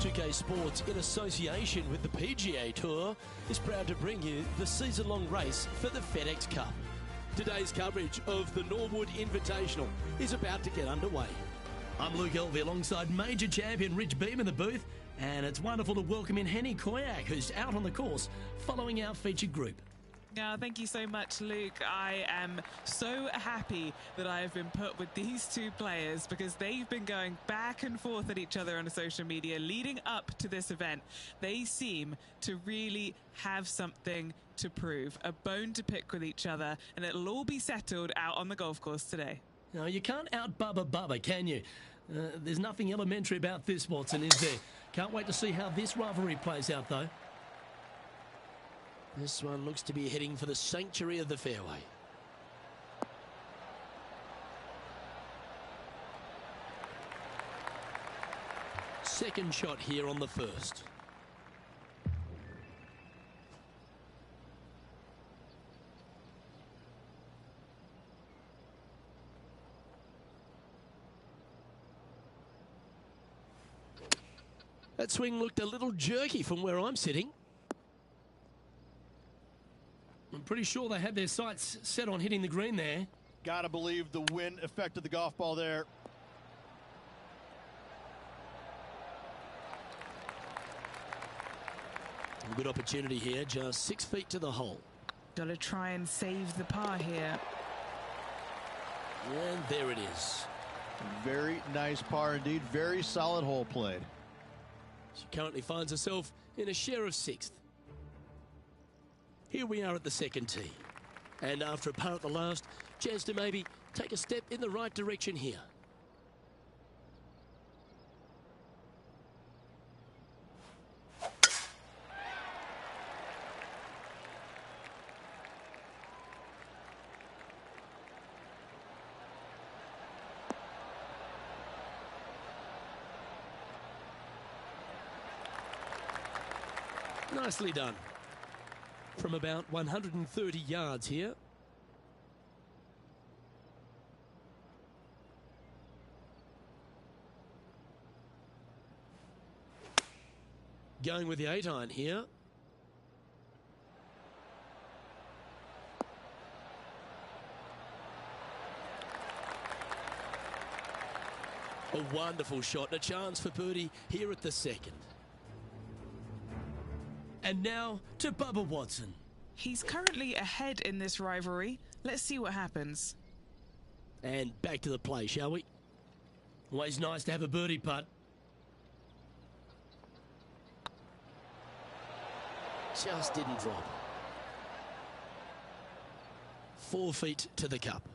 2K Sports, in association with the PGA Tour, is proud to bring you the season-long race for the FedEx Cup. Today's coverage of the Norwood Invitational is about to get underway. I'm Luke Elvey alongside major champion Rich Beem in the booth, and it's wonderful to welcome in Henny Koyak, who's out on the course following our featured group. Thank you so much, Luke. I am so happy that I have been put with these two players because they've been going back and forth at each other on social media leading up to this event. They seem to really have something to prove, a bone to pick with each other, and it'll all be settled out on the golf course today. No, you can't out-Bubba, can you? There's nothing elementary about this, Watson, is there? Can't wait to see how this rivalry plays out, though. This one looks to be heading for the sanctuary of the fairway. Second shot here on the first. That swing looked a little jerky from where I'm sitting. I'm pretty sure they had their sights set on hitting the green there. Gotta believe the wind affected the golf ball there. A good opportunity here, just 6 feet to the hole. Got to try and save the par here. And there it is. Very nice par indeed. Very solid hole played. She currently finds herself in a share of 6th. Here we are at the second tee. And after a par at the last, chance to maybe take a step in the right direction here. Nicely done. From about 130 yards here. Going with the 8-iron here. A wonderful shot and a chance for birdie here at the second. And now to Bubba Watson. He's currently ahead in this rivalry. Let's see what happens. And back to the play, shall we? Always nice to have a birdie putt. Just didn't drop. 4 feet to the cup.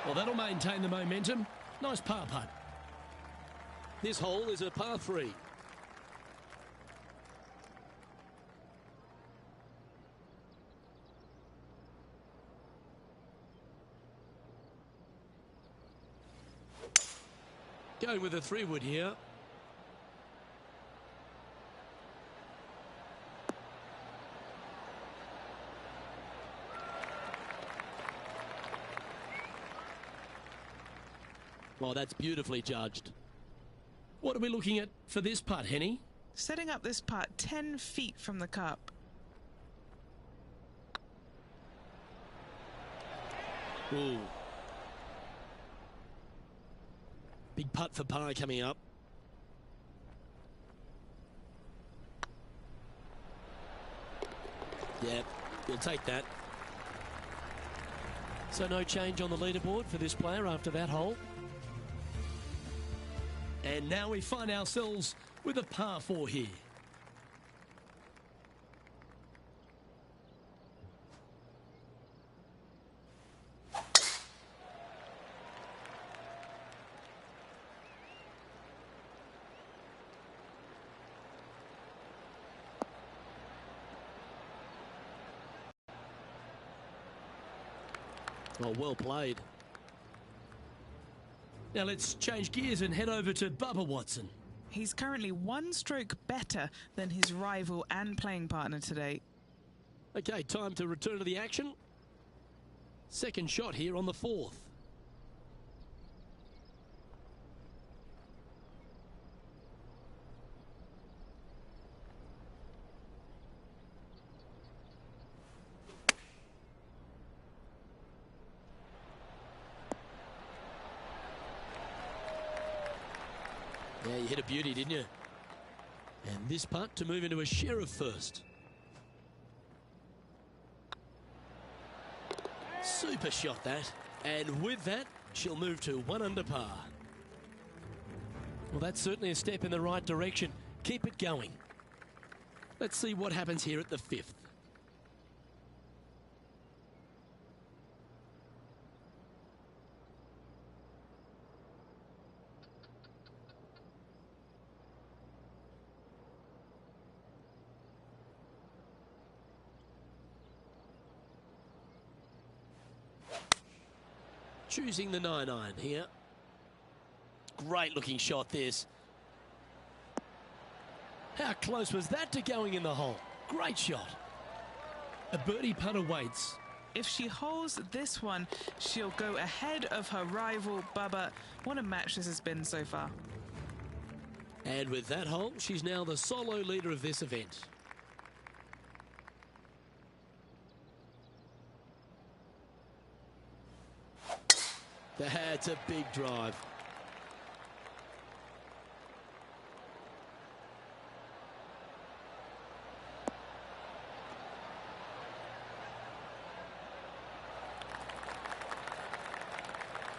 Well, that'll maintain the momentum. Nice par putt. This hole is a par 3. Going with a 3-wood here. Well, that's beautifully judged. What are we looking at for this putt, Henny? Setting up this putt 10 feet from the cup. Ooh. Big putt for par coming up. Yeah, you'll take that. So no change on the leaderboard for this player after that hole. And now we find ourselves with a par 4 here. Well played. Now let's change gears and head over to Bubba Watson. He's currently 1 stroke better than his rival and playing partner today. Okay, time to return to the action. Second shot here on the 4th. Yeah, you hit a beauty, didn't you? And this putt to move into a share of first. Super shot that. And with that, she'll move to 1 under par. Well, that's certainly a step in the right direction. Keep it going. Let's see what happens here at the 5th. Choosing the 9-iron here. Great looking shot this. How close was that to going in the hole? Great shot. A birdie putt awaits. If she holds this one, she'll go ahead of her rival, Bubba. What a match this has been so far. And with that hole, she's now the solo leader of this event. That's a big drive.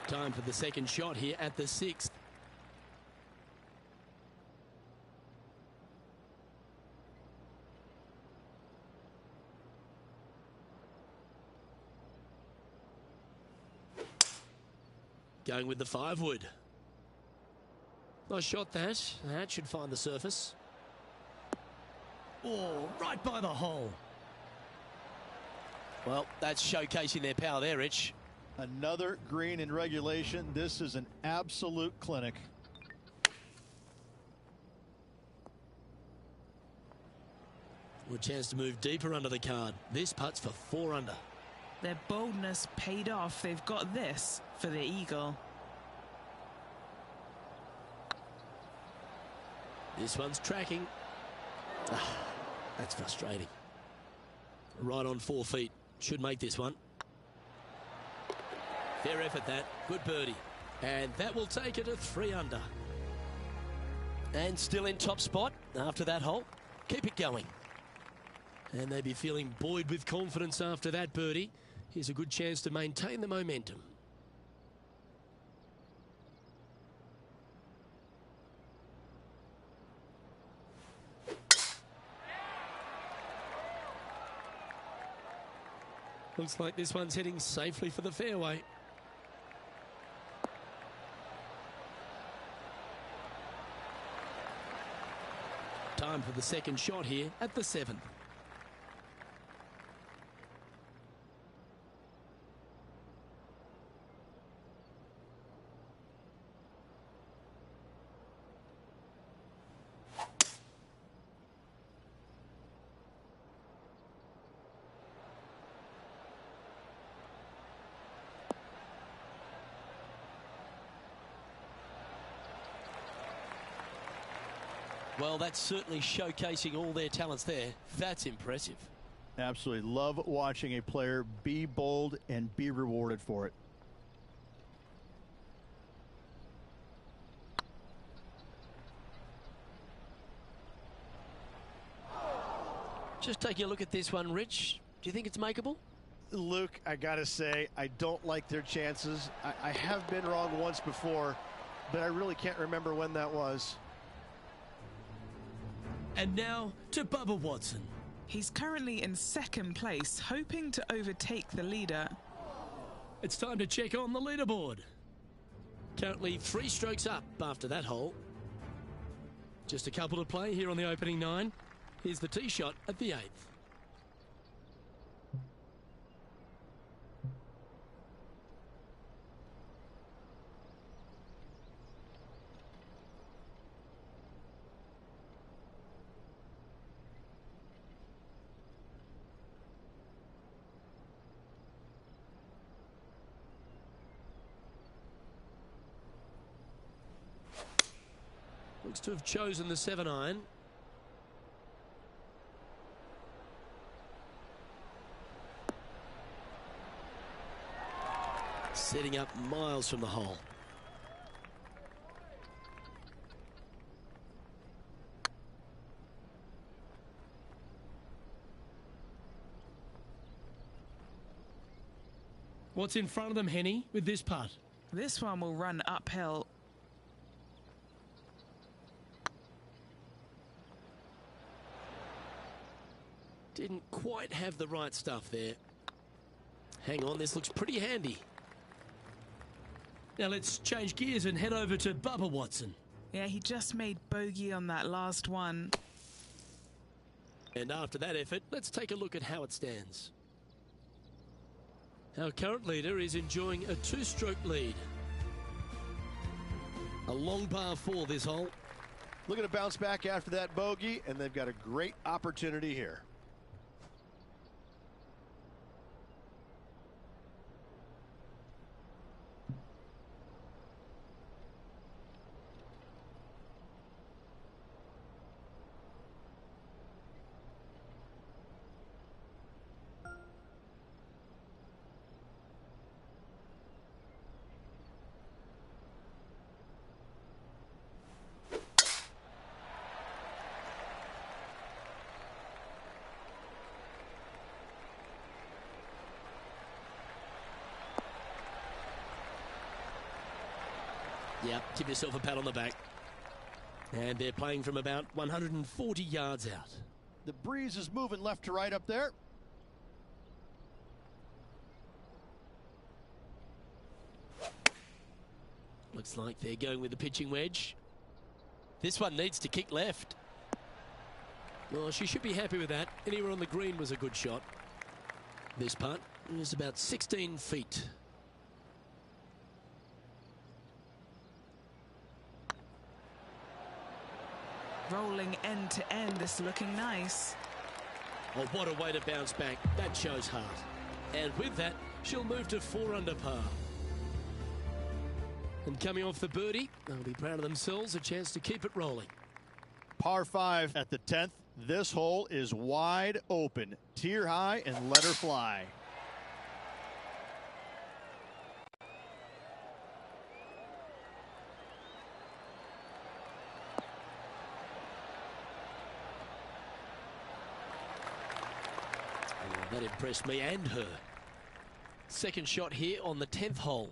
Time for the second shot here at the 6th. Going with the 5-wood. Nice shot that. That should find the surface. Oh, right by the hole. Well, that's showcasing their power there, Rich. Another green in regulation. This is an absolute clinic. Well, a chance to move deeper under the card. This putt's for 4 under. Their boldness paid off. They've got this for the eagle. This one's tracking. That's frustrating. Right on 4 feet. Should make this one. Fair effort that. Good birdie. And that will take it to 3 under. And still in top spot after that hole. Keep it going. And they'd be feeling buoyed with confidence after that birdie. Here's a good chance to maintain the momentum. Looks like this one's heading safely for the fairway. Time for the second shot here at the 7th. Well, that's certainly showcasing all their talents there. That's impressive. Absolutely. Love watching a player be bold and be rewarded for it. Just taking a look at this one, Rich. Do you think it's makeable? Luke, I gotta say, I don't like their chances. I have been wrong once before, but I really can't remember when that was. And now to Bubba Watson. He's currently in 2nd place, hoping to overtake the leader. It's time to check on the leaderboard. Currently 3 strokes up after that hole. Just a couple to play here on the opening 9. Here's the tee shot at the 8th. Looks to have chosen the 7-iron. Setting up miles from the hole. What's in front of them, Henny, with this putt? This one will run uphill. Didn't quite have the right stuff there. Hang on, this looks pretty handy. Now let's change gears and head over to Bubba Watson. Yeah, he just made bogey on that last one. And after that effort, let's take a look at how it stands. Our current leader is enjoying a 2-stroke lead. A long par 4 this hole. Looking to bounce back after that bogey, and they've got a great opportunity here. Yeah, give yourself a pat on the back. And they're playing from about 140 yards out. The breeze is moving left to right up there. Looks like they're going with the pitching wedge. This one needs to kick left. Well, she should be happy with that. Anywhere on the green was a good shot. This putt is about 16 feet. Rolling end to end, this looking nice. Oh, what a way to bounce back. That shows heart. And with that, she'll move to 4 under par. And coming off the birdie, they'll be proud of themselves, a chance to keep it rolling. Par 5 at the 10th. This hole is wide open. Tier high and let her fly. That impressed me and her. Second shot here on the 10th hole.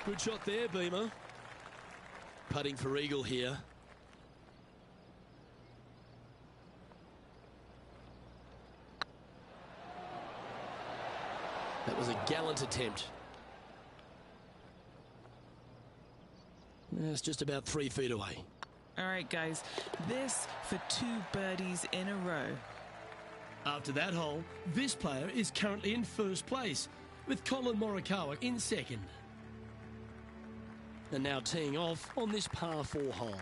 Good shot there, Beamer. Putting for eagle here. That was a gallant attempt. It's just about 3 feet away. All right, guys, this for 2 birdies in a row. After that hole, this player is currently in first place, with Colin Morikawa in second. And now teeing off on this par 4 hole.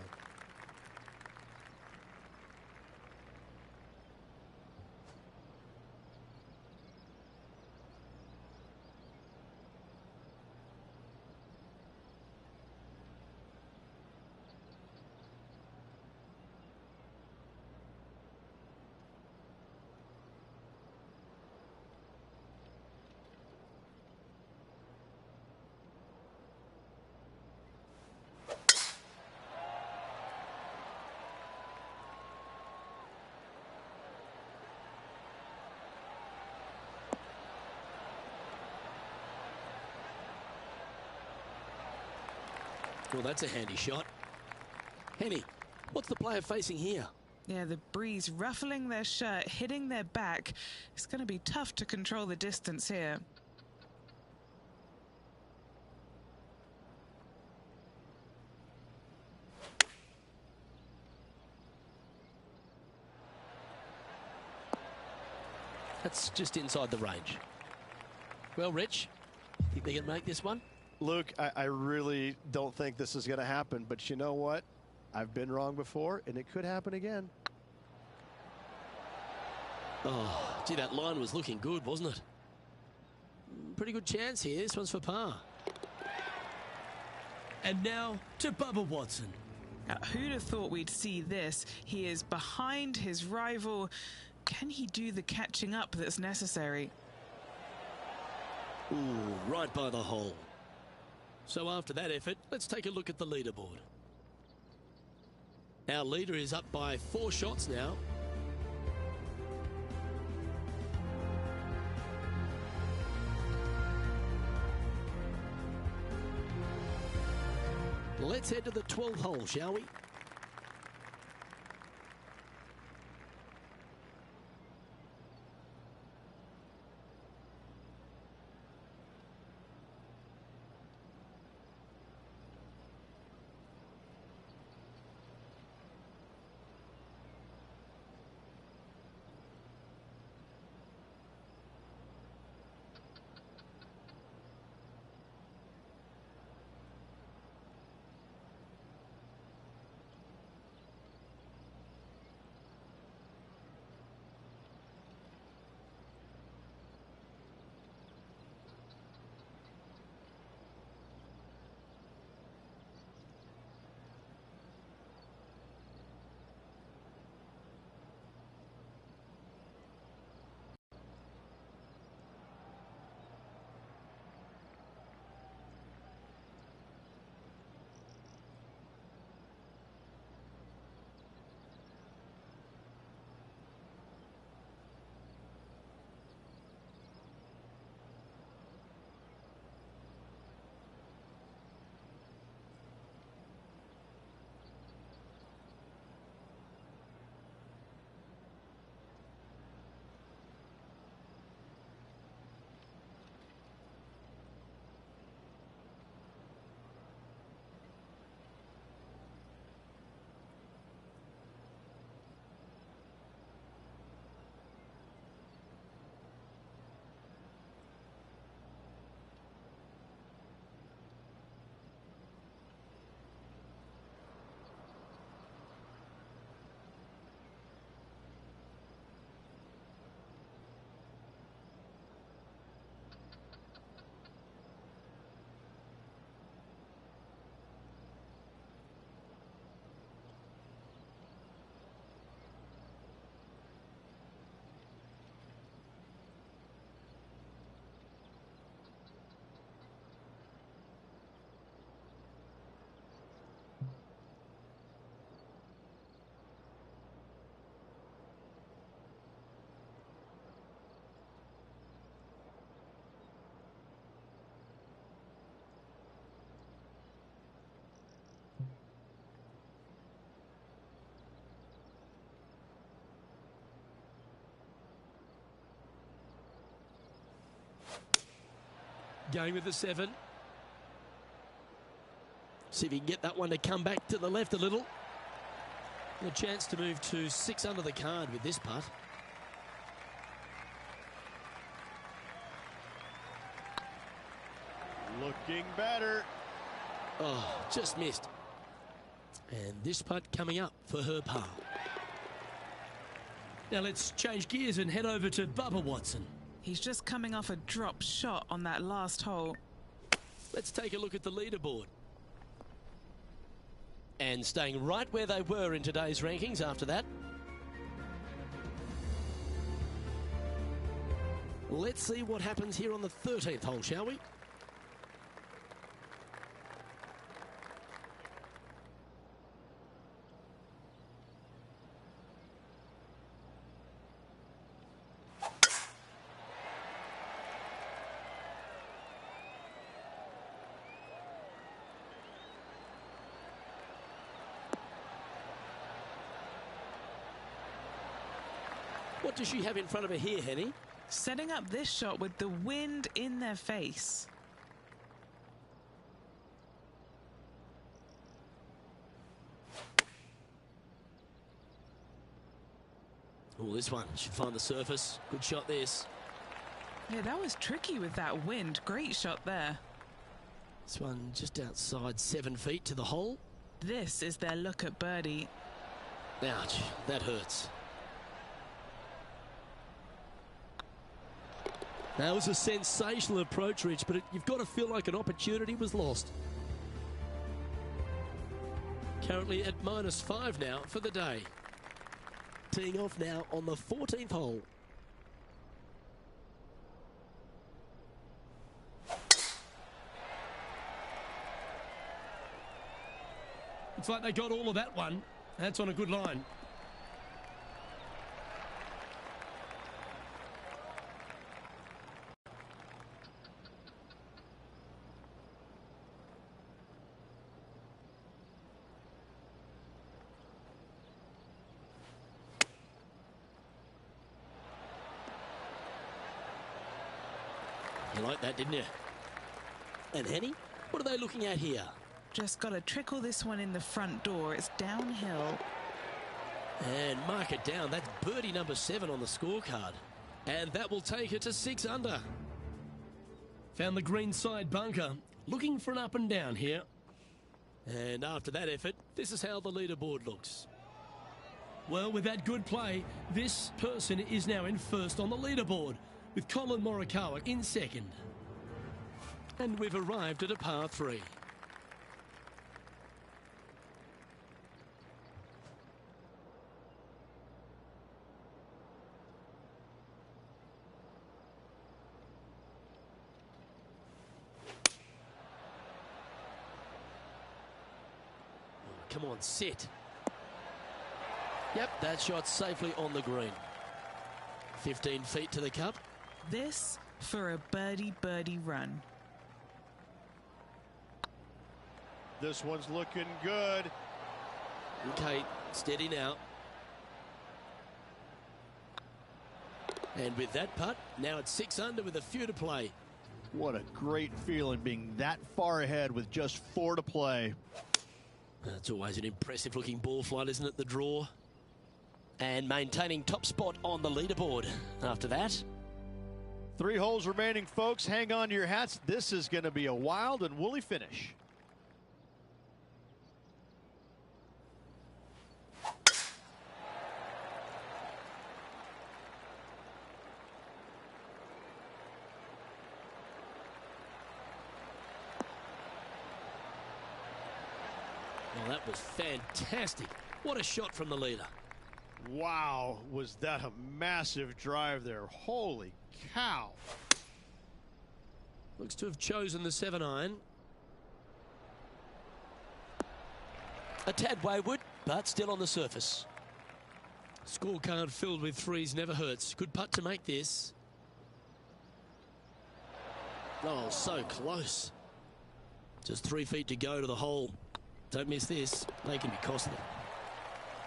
Well, that's a handy shot. Henny, what's the player facing here? Yeah, the breeze ruffling their shirt, hitting their back. It's going to be tough to control the distance here. That's just inside the range. Well, Rich, think they can make this one? Luke, I really don't think this is going to happen, but you know what? I've been wrong before, and it could happen again. Oh, gee, that line was looking good, wasn't it? Pretty good chance here. This one's for par. And now to Bubba Watson. Who'd have thought we'd see this? He is behind his rival. Can he do the catching up that's necessary? Ooh, right by the hole. So after that effort, let's take a look at the leaderboard. Our leader is up by 4 shots now. Let's head to the 12th hole, shall we? Going with the 7. See if he can get that one to come back to the left a little. And a chance to move to 6 under the card with this putt. Looking better. Oh, just missed. And this putt coming up for her par. Now let's change gears and head over to Bubba Watson. He's just coming off a drop shot on that last hole. Let's take a look at the leaderboard. And staying right where they were in today's rankings after that. Let's see what happens here on the 13th hole, shall we? What does she have in front of her here, Henny? Setting up this shot with the wind in their face. Oh, this one should find the surface. Good shot, this. Yeah, that was tricky with that wind. Great shot there. This one just outside 7 feet to the hole. This is their look at birdie. Ouch, that hurts. That was a sensational approach, Rich, but you've got to feel like an opportunity was lost. Currently at -5 now for the day. Teeing off now on the 14th hole. Looks like they got all of that one. That's on a good line. You like that, didn't you? And Henny, what are they looking at here? Just got to trickle this one in the front door. It's downhill. And mark it down. That's birdie number 7 on the scorecard. And that will take her to 6 under. Found the green side bunker. Looking for an up and down here. And after that effort, this is how the leaderboard looks. Well, with that good play, this person is now in first on the leaderboard, with Colin Morikawa in second. And we've arrived at a par 3. Come on, sit. Yep, that shot safely on the green. 15 feet to the cup. This for a birdie run. This one's looking good. Okay, steady now. And with that putt, now it's 6 under with a few to play. What a great feeling being that far ahead with just 4 to play. That's always an impressive looking ball flight, isn't it, the draw? And maintaining top spot on the leaderboard after that. 3 holes remaining, folks. Hang on to your hats. This is going to be a wild and woolly finish. Well, that was fantastic. What a shot from the leader. Wow, was that a massive drive there. Holy cow. Looks to have chosen the 7-iron. A tad wayward, but still on the surface. Scorecard filled with 3s never hurts. Good putt to make this. Oh, so close. Just 3 feet to go to the hole. Don't miss this. They can be costly.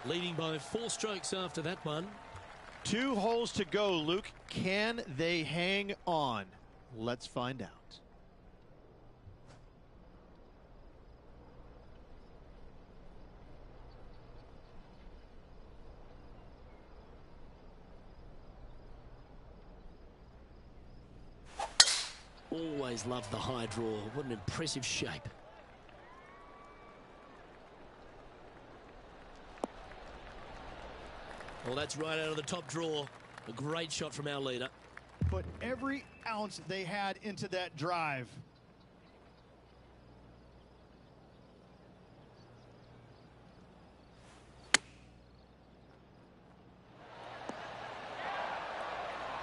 Leading by 4 strokes after that one. 2 holes to go, Luke. Can they hang on? Let's find out. Always loved the high draw. What an impressive shape. Well, that's right out of the top draw. A great shot from our leader. Put every ounce they had into that drive.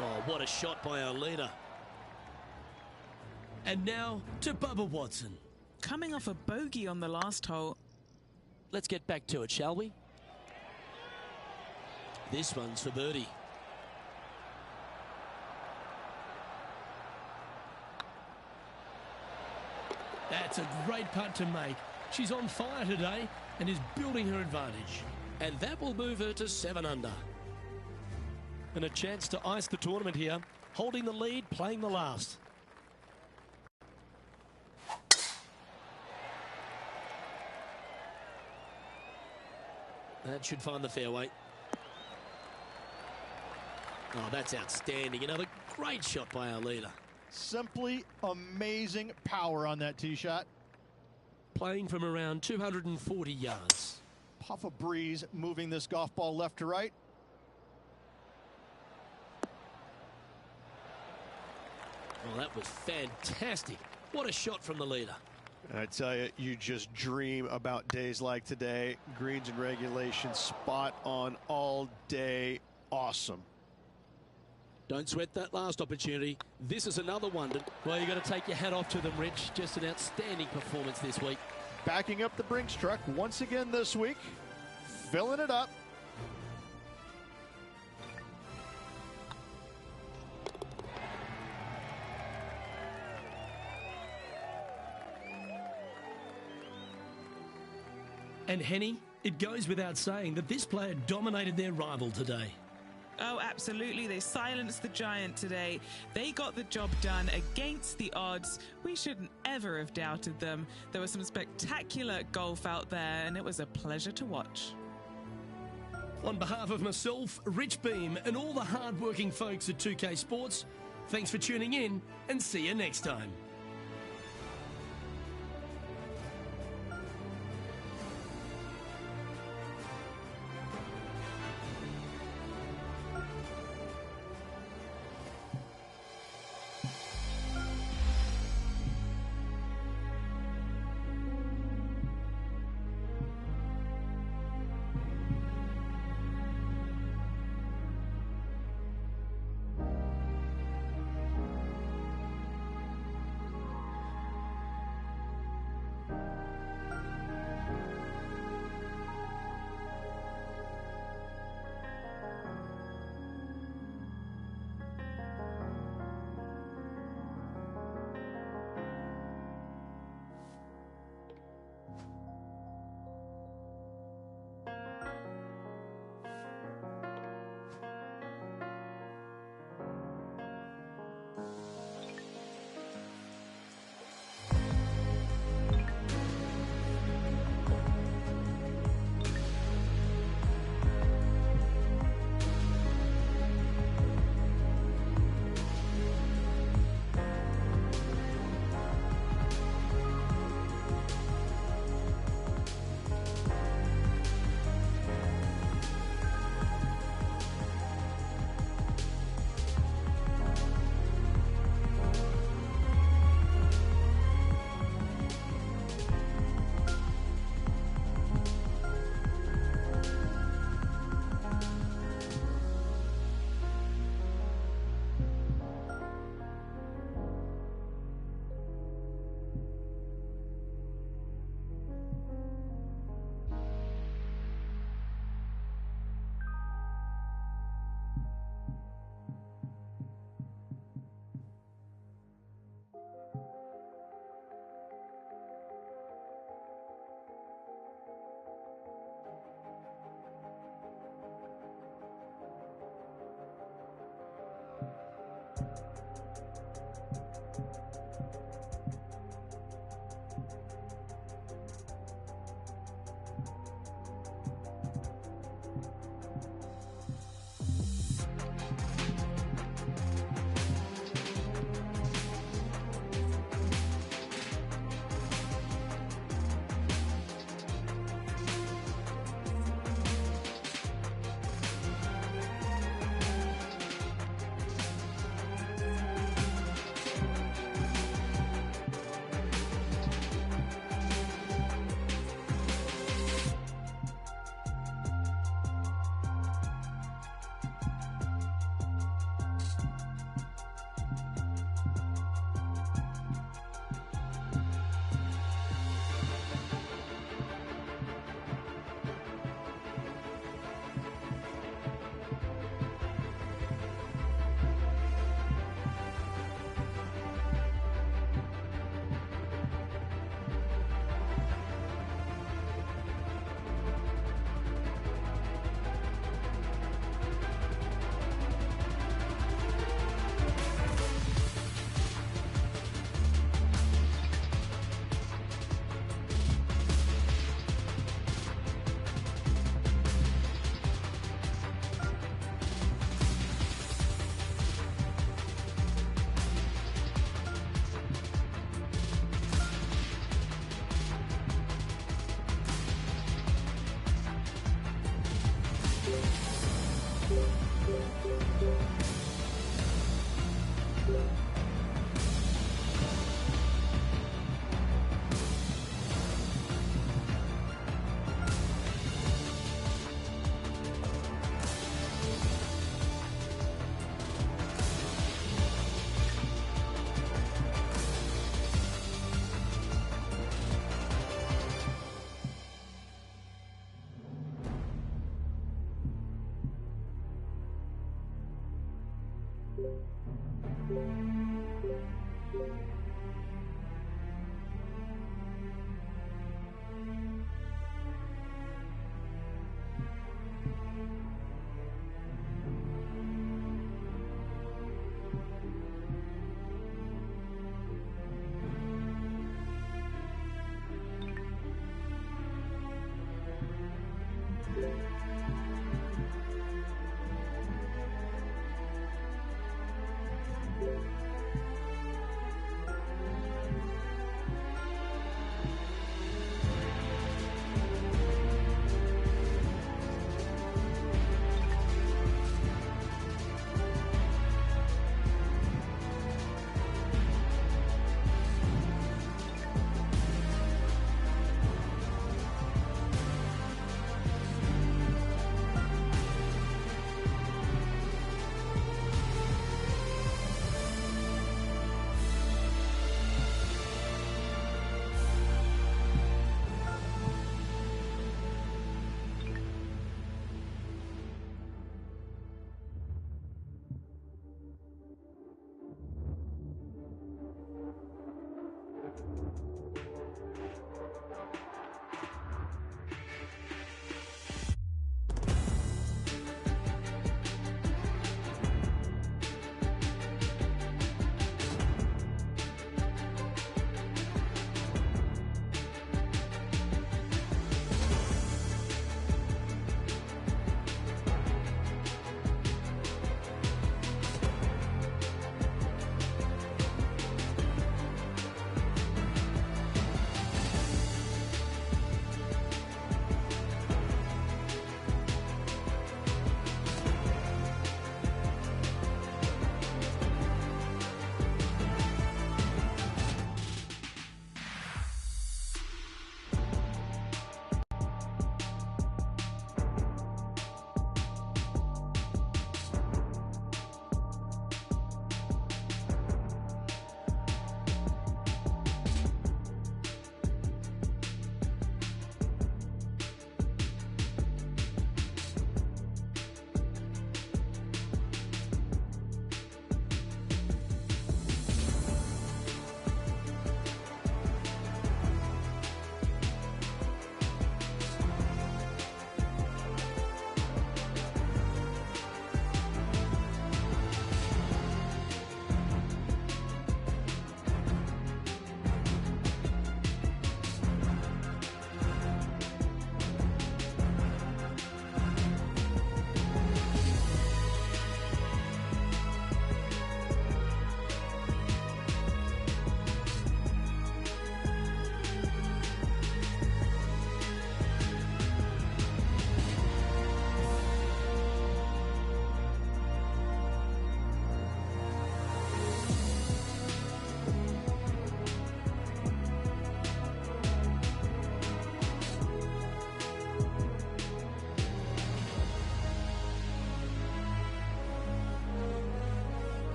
Oh, what a shot by our leader. And now to Bubba Watson. Coming off a bogey on the last hole. Let's get back to it, shall we? This one's for birdie. That's a great putt to make. She's on fire today and is building her advantage. And that will move her to 7 under. And a chance to ice the tournament here. Holding the lead, playing the last. That should find the fairway. Oh, that's outstanding. Another great shot by our leader. Simply amazing power on that tee shot. Playing from around 240 yards. Puff of breeze moving this golf ball left to right. Well, that was fantastic. What a shot from the leader. I tell you, you just dream about days like today. Greens and regulation, spot on all day. Awesome. Don't sweat that last opportunity. This is another one. Well, you've got to take your hat off to them, Rich. Just an outstanding performance this week. Backing up the Brinks truck once again this week. Filling it up. And Henny, it goes without saying that this player dominated their rival today. Oh, absolutely. They silenced the giant today. They got the job done against the odds. We shouldn't ever have doubted them. There was some spectacular golf out there, and it was a pleasure to watch. On behalf of myself, Rich Beam, and all the hard-working folks at 2K Sports, thanks for tuning in, and see you next time.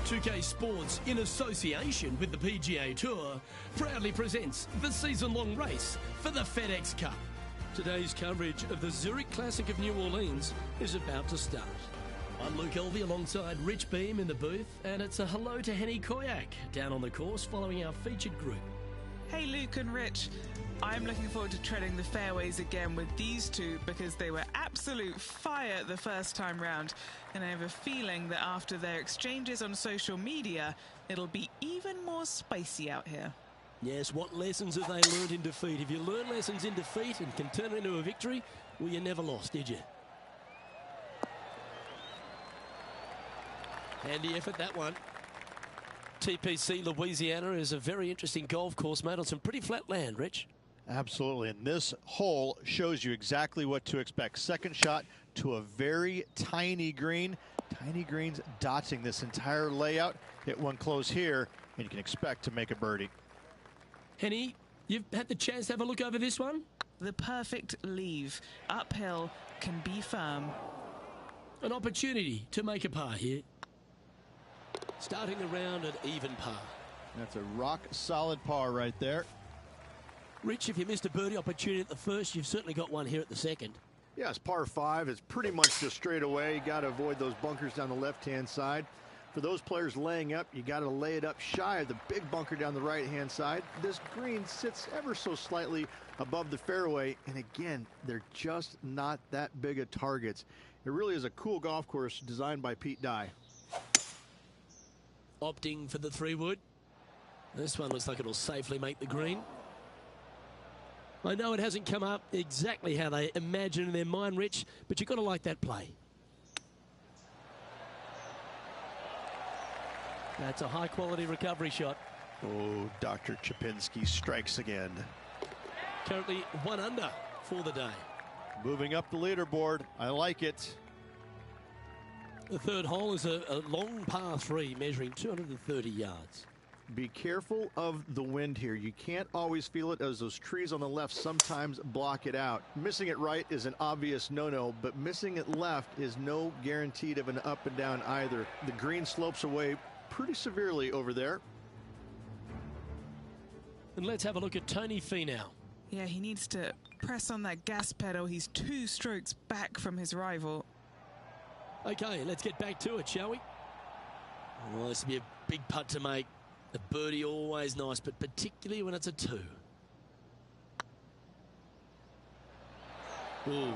2K Sports, in association with the PGA Tour, proudly presents the season-long race for the FedEx Cup. Today's coverage of the Zurich Classic of New Orleans is about to start. I'm Luke Elvey alongside Rich Beem in the booth, and it's a hello to Henny Koyak down on the course following our featured group. Hey Luke and Rich, I'm looking forward to treading the fairways again with these two because they were absolute fire the first time round, and I have a feeling that after their exchanges on social media, it'll be even more spicy out here. Yes, what lessons have they learned in defeat? If you learn lessons in defeat and can turn it into a victory, well, you never lost, did you? Handy effort, that one. TPC Louisiana is a very interesting golf course made on some pretty flat land, Rich. Absolutely, and this hole shows you exactly what to expect. Second shot to a very tiny green. Tiny greens dotting this entire layout. Hit one close here, and you can expect to make a birdie. Henny, you've had the chance to have a look over this one? The perfect leave. Uphill, can be firm. An opportunity to make a par here. Starting the round at even par. That's a rock-solid par right there. Rich, if you missed a birdie opportunity at the first, you've certainly got one here at the second. Yeah, it's par 5. It's pretty much just straight away. You got to avoid those bunkers down the left-hand side. For those players laying up, you got to lay it up shy of the big bunker down the right-hand side. This green sits ever so slightly above the fairway, and again, they're just not that big of targets. It really is a cool golf course designed by Pete Dye. Opting for the 3-wood. This one looks like it'll safely make the green. I know it hasn't come up exactly how they imagine in their mind, Rich, but you've got to like that play. That's a high-quality recovery shot. Oh, Dr. Chapinski strikes again. Currently 1 under for the day. Moving up the leaderboard. I like it. The third hole is a long par 3 measuring 230 yards. Be careful of the wind here. You can't always feel it as those trees on the left sometimes block it out. Missing it right is an obvious no-no, but missing it left is no guaranteed of an up and down either. The green slopes away pretty severely over there. And let's have a look at Tony Finau. Yeah, he needs to press on that gas pedal. He's 2 strokes back from his rival. Okay, let's get back to it, shall we? Well, this will be a big putt to make. A birdie always nice, but particularly when it's a 2. Ooh.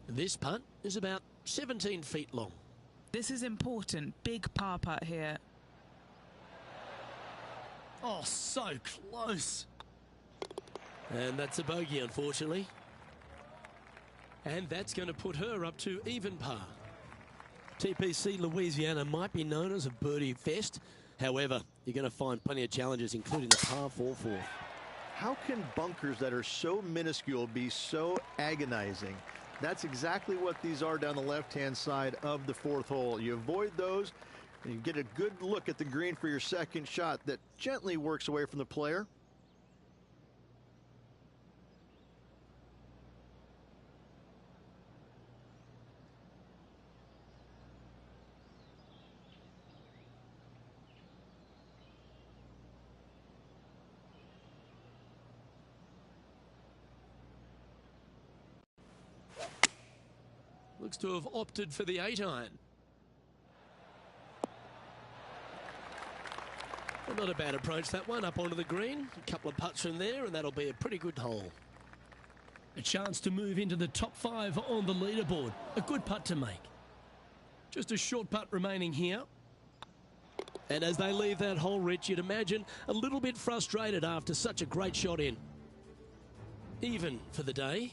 This putt is about 17 feet long. This is important. Big par putt here. Oh, so close. And that's a bogey, unfortunately. And that's going to put her up to even par. TPC Louisiana might be known as a birdie fest. However, you're going to find plenty of challenges, including the par 4 fourth. How can bunkers that are so minuscule be so agonizing? That's exactly what these are down the left-hand side of the 4th hole. You avoid those, and you get a good look at the green for your second shot that gently works away from the player. Looks to have opted for the 8-iron. Well, not a bad approach, that one, up onto the green. A couple of putts from there, and that'll be a pretty good hole. A chance to move into the top 5 on the leaderboard. A good putt to make. Just a short putt remaining here. And as they leave that hole, Rich, you'd imagine a little bit frustrated after such a great shot in. Even for the day.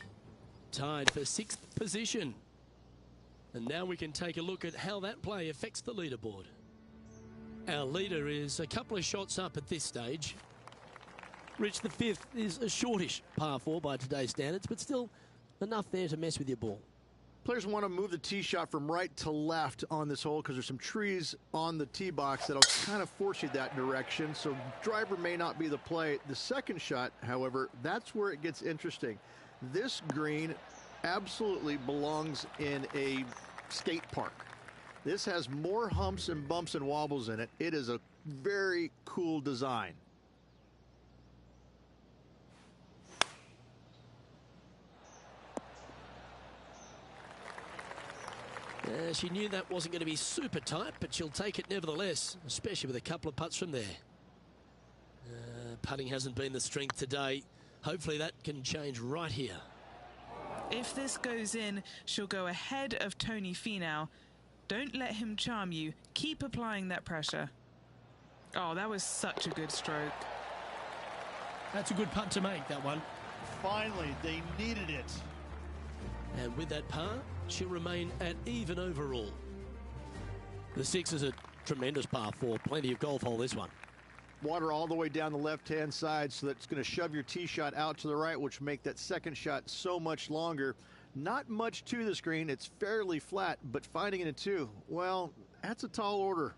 Tied for 6th position. And now we can take a look at how that play affects the leaderboard. Our leader is a couple of shots up at this stage. Rich, the 5th is a shortish par 4 by today's standards, but still enough there to mess with your ball. Players want to move the tee shot from right to left on this hole because there's some trees on the tee box that'll kind of force you that direction. So driver may not be the play. The second shot, however, that's where it gets interesting. This green absolutely belongs in a skate park. This has more humps and bumps and wobbles in it. It is a very cool design. She knew that wasn't going to be super tight, but she'll take it nevertheless, especially with a couple of putts from there. Putting hasn't been the strength today. Hopefully that can change right here. If this goes in, she'll go ahead of Tony Finau. Don't let him charm you. Keep applying that pressure. Oh, that was such a good stroke. That's a good putt to make, that one. Finally, they needed it. And with that par, she'll remain at even overall. The 6 is a tremendous par 4. Plenty of golf hole, this one. Water all the way down the left-hand side, so that's going to shove your tee shot out to the right, which make that second shot so much longer. Not much to the screen. It's fairly flat, but finding it in 2, well, that's a tall order.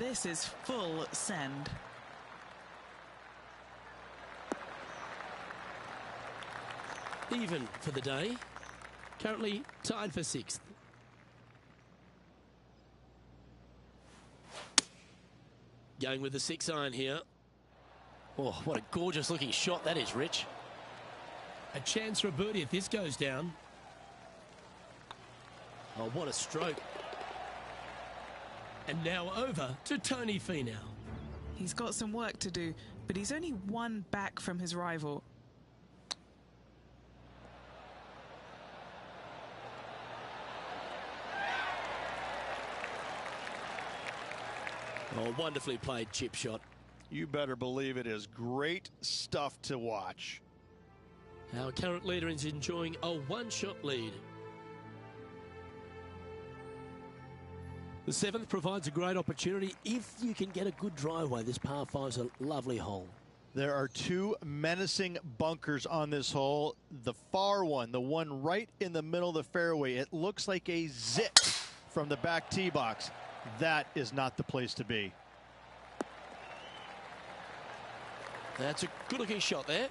this is full send. Even for the day. Currently tied for 6th. Going with the 6-iron here. Oh, what a gorgeous looking shot that is, Rich. A chance for a birdie if this goes down. Oh, what a stroke. And now over to Tony Finau. He's got some work to do, but he's only one back from his rival. Oh, wonderfully played chip shot. You better believe it is great stuff to watch. Our current leader is enjoying a one-shot lead. The 7th provides a great opportunity if you can get a good driveway. This par 5's a lovely hole. There are 2 menacing bunkers on this hole. The far one, the one right in the middle of the fairway, it looks like a zit from the back tee box. That is not the place to be. That's a good-looking shot there.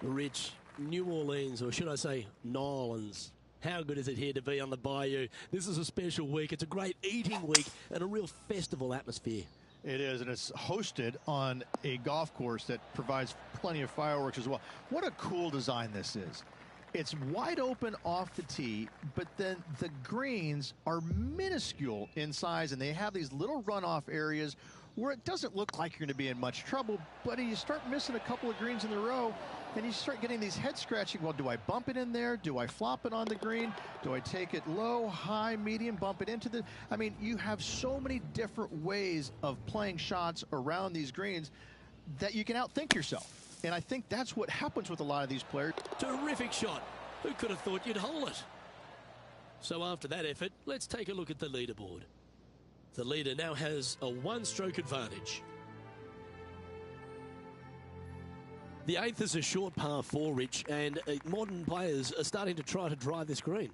Rich, New Orleans, or should I say Nolans. How good is it here to be on the Bayou? This is a special week. It's a great eating week and a real festival atmosphere. It is, and it's hosted on a golf course that provides plenty of fireworks as well. What a cool design this is. It's wide open off the tee, but then the greens are minuscule in size, and they have these little runoff areas where it doesn't look like you're going to be in much trouble, but you start missing a couple of greens in a row, and you start getting these head scratching. Well, do I bump it in there? Do I flop it on the green? Do I take it low, high, medium, bump it into the... I mean, you have so many different ways of playing shots around these greens that you can outthink yourself. And I think that's what happens with a lot of these players. Terrific shot. Who could have thought you'd hole it? So after that effort, let's take a look at the leaderboard. The leader now has a one-stroke advantage. The 8th is a short par 4, Rich, and modern players are starting to try to drive this green.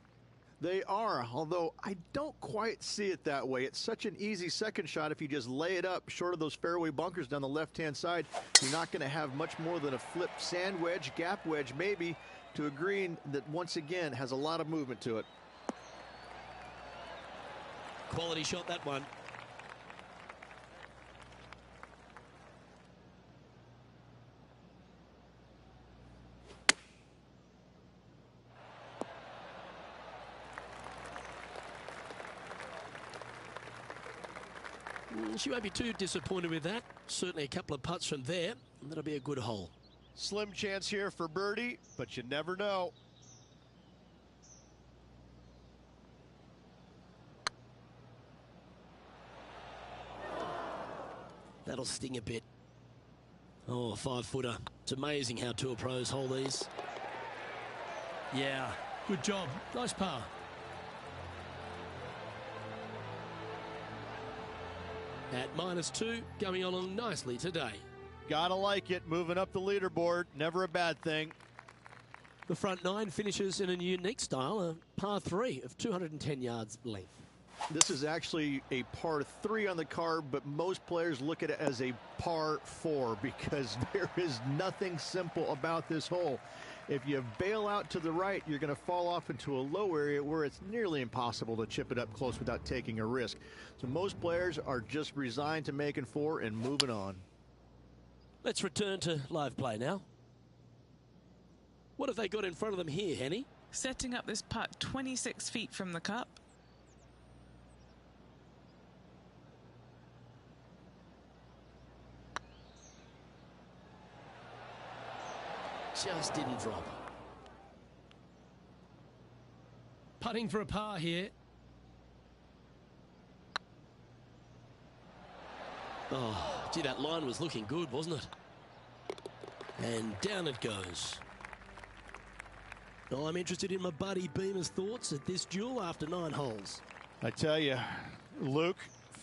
They are, although I don't quite see it that way. It's such an easy second shot. If you just lay it up short of those fairway bunkers down the left-hand side, you're not going to have much more than a flip sand wedge, gap wedge maybe, to a green that once again has a lot of movement to it. Quality shot, that one. She won't be too disappointed with that. Certainly a couple of putts from there, and that'll be a good hole. Slim chance here for birdie, but you never know. That'll sting a bit. Oh, a 5-footer. It's amazing how tour pros hold these. Yeah, good job. Nice par. At -2, going along nicely today. Gotta like it, moving up the leaderboard, never a bad thing. The front 9 finishes in a unique style, a par 3 of 210 yards length. This is actually a par 3 on the card, but most players look at it as a par 4 because there is nothing simple about this hole. If you bail out to the right, you're going to fall off into a low area where it's nearly impossible to chip it up close without taking a risk. So most players are just resigned to making 4 and moving on. Let's return to live play now. What have they got in front of them here, Henny? Setting up this putt 26 feet from the cup. Just didn't drop. Putting for a par here. Oh, gee, that line was looking good, wasn't it? And down it goes. Oh, I'm interested in my buddy Beamer's thoughts at this duel after 9 holes. I tell you, Luke,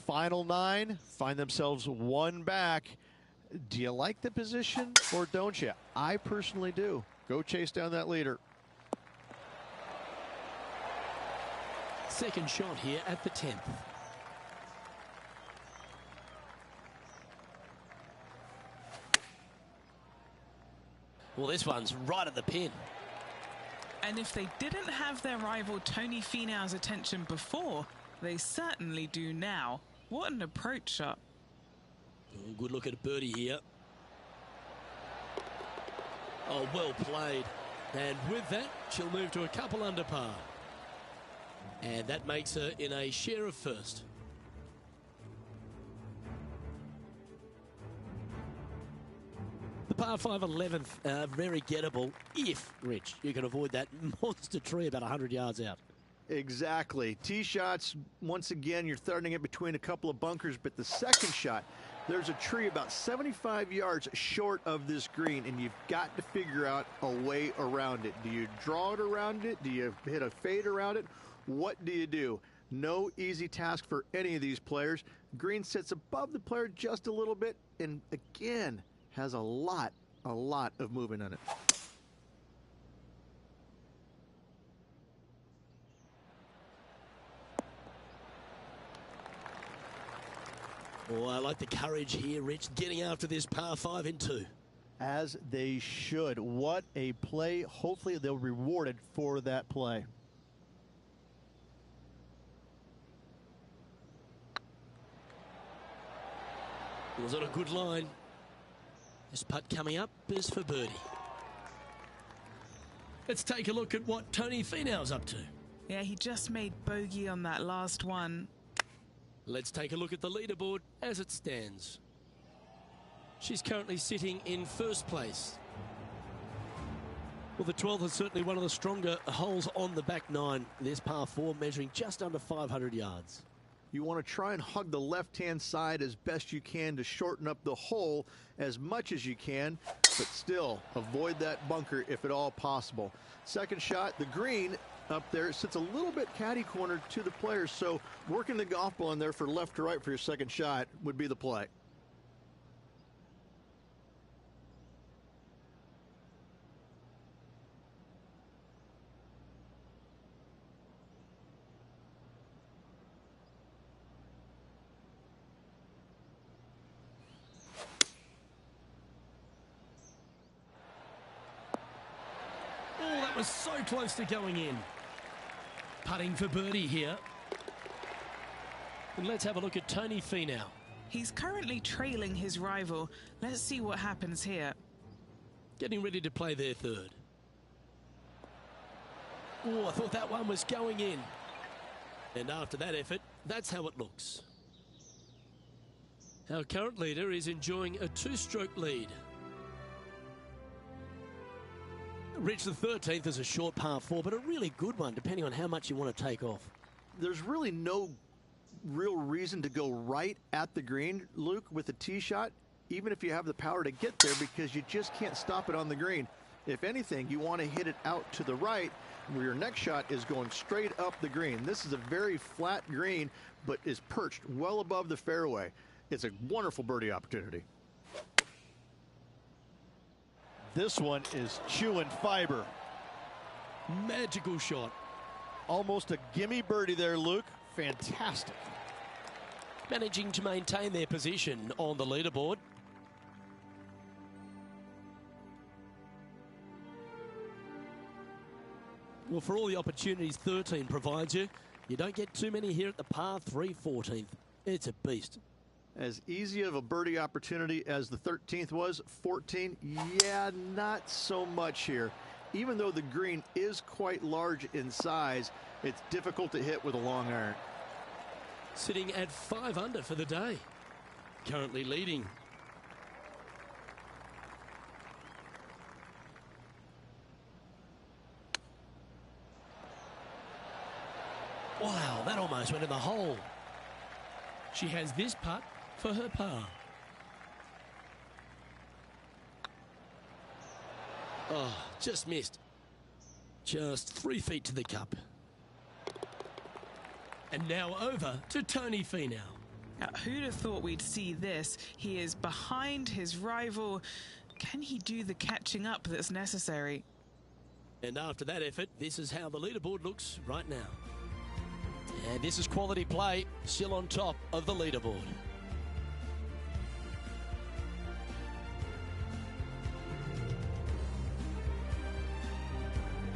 final 9, find themselves 1 back. Do you like the position or don't you? I personally do. Go chase down that leader. Second shot here at the 10th. Well, this one's right at the pin. And if they didn't have their rival Tony Finau's attention before, they certainly do now. What an approach shot. Oh, good look at a birdie here. Oh, well played. And with that, she'll move to a couple under par. And that makes her in a share of first. The par 5 11th, very gettable if, Rich, you can avoid that monster tree about 100 yards out. Exactly. Tee shots, once again, you're throwing it between a couple of bunkers, but the second shot, there's a tree about 75 yards short of this green, and you've got to figure out a way around it. Do you draw it around it? Do you hit a fade around it? What do you do? No easy task for any of these players. Green sits above the player just a little bit, and again, has a lot of movement on it. Oh, I like the courage here, Rich, getting after this par 5 in 2. As they should. What a play. Hopefully they'll be rewarded for that play. It was on a good line. This putt coming up is for birdie. Let's take a look at what Tony Finau's up to. Yeah, he just made bogey on that last one. Let's take a look at the leaderboard as it stands. She's currently sitting in first place. Well, the 12th is certainly one of the stronger holes on the back nine. This par 4 measuring just under 500 yards. You want to try and hug the left-hand side as best you can to shorten up the hole as much as you can, but still avoid that bunker if at all possible. Second shot, the green up there sits a little bit caddy cornered to the players, so working the golf ball in there for left to right for your second shot would be the play. Was so close to going in. Putting for birdie here. And let's have a look at Tony Finau. He's currently trailing his rival. Let's see what happens here. Getting ready to play their third. Oh, I thought that one was going in. And after that effort, that's how it looks. Our current leader is enjoying a 2-stroke lead. Rich, the 13th is a short par 4, but a really good one, depending on how much you want to take off. There's really no real reason to go right at the green, Luke, with a tee shot, even if you have the power to get there, because you just can't stop it on the green. If anything, you want to hit it out to the right, where your next shot is going straight up the green. This is a very flat green, but is perched well above the fairway. It's a wonderful birdie opportunity. This one is chewing fiber. Magical shot. Almost a gimme birdie there, Luke. Fantastic. Managing to maintain their position on the leaderboard. Well, for all the opportunities 13 provides you, you don't get too many here at the par 3 14th. It's a beast. As easy of a birdie opportunity as the 13th was, 14, yeah, not so much here. Even though the green is quite large in size, it's difficult to hit with a long iron. Sitting at 5 under for the day. Currently leading. Wow, that almost went in the hole. She has this putt for her par. Oh, just missed. Just 3 feet to the cup. And now over to Tony Finau. Now, who'd have thought we'd see this? He is behind his rival. Can he do the catching up that's necessary? And after that effort, this is how the leaderboard looks right now. And this is quality play, still on top of the leaderboard.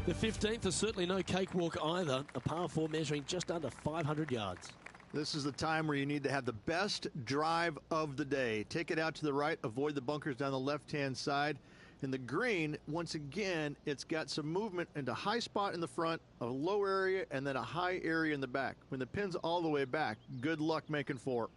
The 15th is certainly no cakewalk either. A par 4 measuring just under 500 yards. This is the time where you need to have the best drive of the day. Take it out to the right, avoid the bunkers down the left-hand side. And the green, once again, it's got some movement into high spot in the front, a low area, and then a high area in the back. When the pin's all the way back, good luck making 4.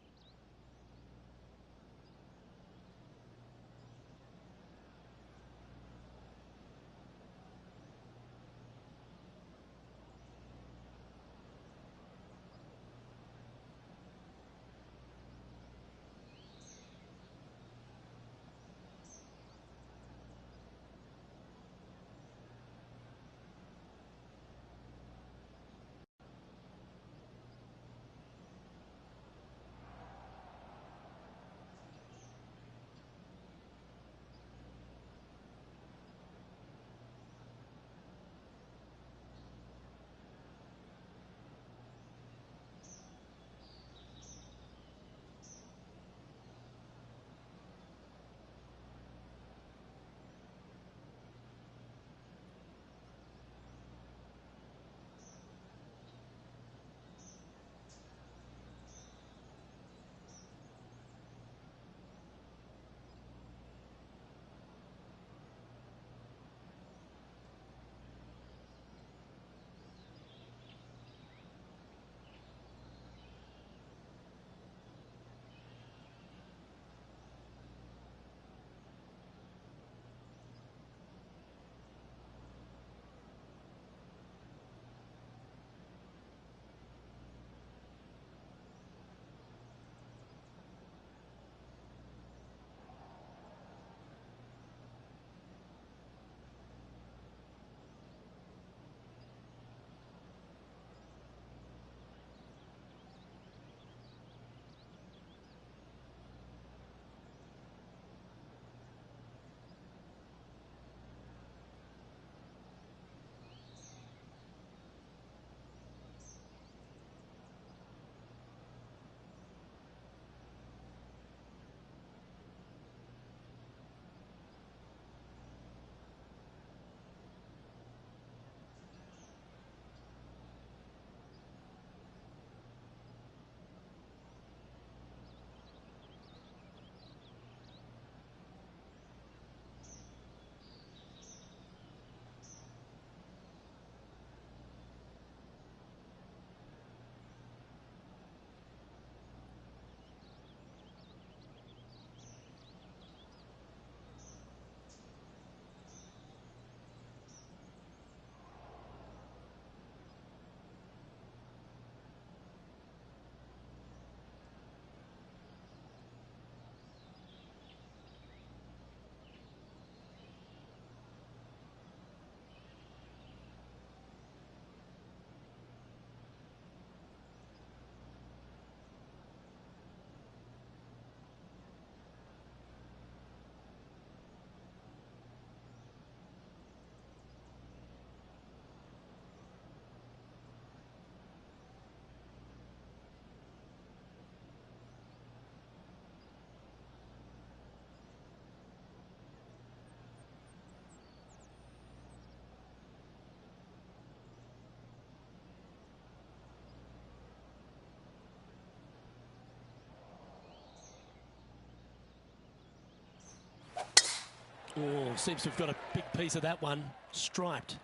Oh, seems to have got a big piece of that one. Striped.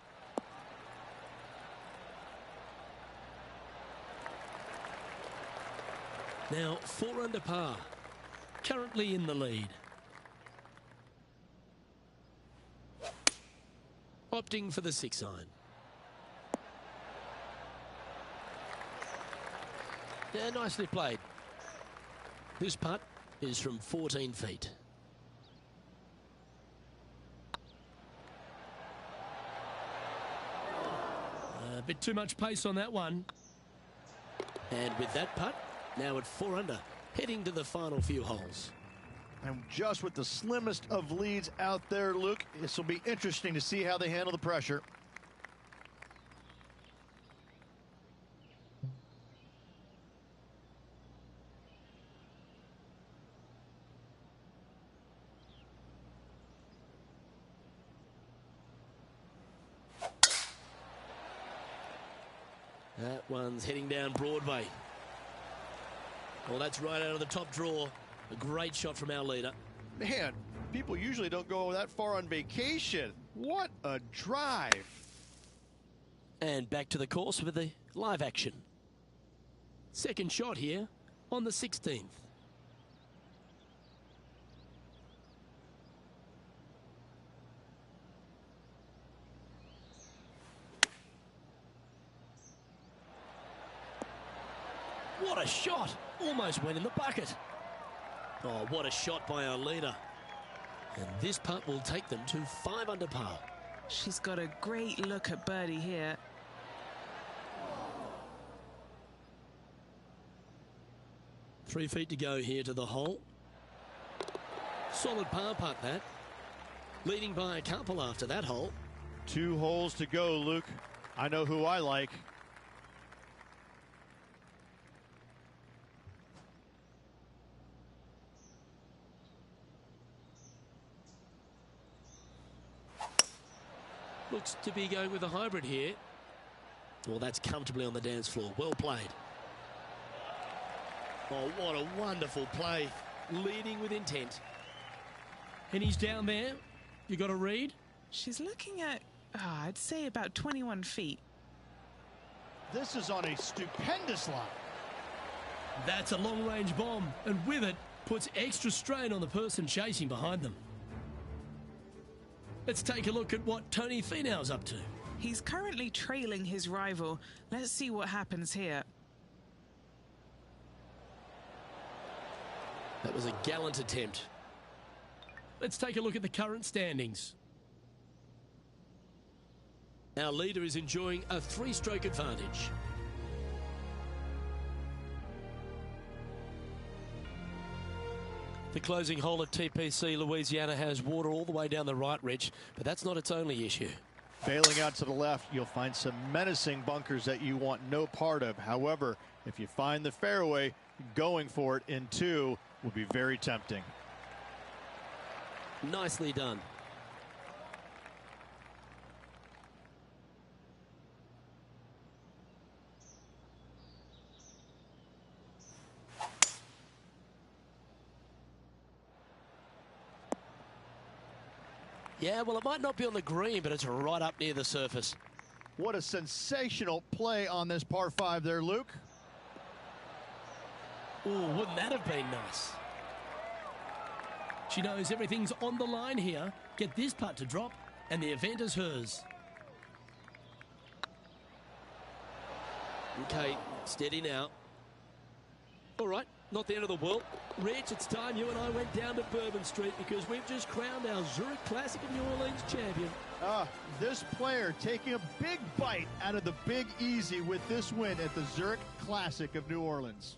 Now, 4 under par. Currently in the lead. Opting for the 6 iron. Yeah, nicely played. This putt is from 14 feet. A bit too much pace on that one. And with that putt, now at 4 under, heading to the final few holes. And just with the slimmest of leads out there, Luke, this will be interesting to see how they handle the pressure. That one's heading down Broadway. Well, that's right out of the top draw. A great shot from our leader. Man, people usually don't go that far on vacation. What a drive. And back to the course with the live action. Second shot here on the 16th. What a shot! Almost went in the bucket. Oh, what a shot by our leader. And this putt will take them to 5 under par. She's got a great look at birdie here. Three feet to go here to the hole. Solid par putt that. Leading by a couple after that hole. 2 holes to go, Luke. I know who I like. Looks to be going with a hybrid here. Well, that's comfortably on the dance floor. Well played. Oh, what a wonderful play. Leading with intent. And he's down there. You got a read? She's looking at, I'd say about 21 feet. This is on a stupendous line. That's a long-range bomb, and with it, puts extra strain on the person chasing behind them. Let's take a look at what Tony Finau's up to. He's currently trailing his rival. Let's see what happens here. That was a gallant attempt. Let's take a look at the current standings. Our leader is enjoying a 3-stroke advantage. The closing hole at TPC Louisiana has water all the way down the right ridge, but that's not its only issue. Bailing out to the left, you'll find some menacing bunkers that you want no part of. However, if you find the fairway, going for it in 2 will be very tempting. Nicely done. Yeah, well, it might not be on the green, but it's right up near the surface. What a sensational play on this par 5 there, Luke. Oh, wouldn't that have been nice? She knows everything's on the line here. Get this putt to drop, and the event is hers. Okay, steady now. All right, not the end of the world. Rich, it's time you and I went down to Bourbon Street because we've just crowned our Zurich Classic of New Orleans champion. This player taking a big bite out of the Big Easy with this win at the Zurich Classic of New Orleans.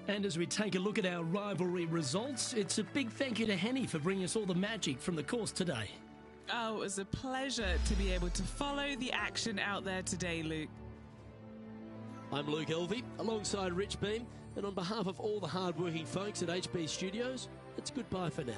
And as we take a look at our rivalry results, it's a big thank you to Henny for bringing us all the magic from the course today. Oh, it was a pleasure to be able to follow the action out there today, Luke. I'm Luke Elvey, alongside Rich Beam, and on behalf of all the hard-working folks at HB Studios, it's goodbye for now.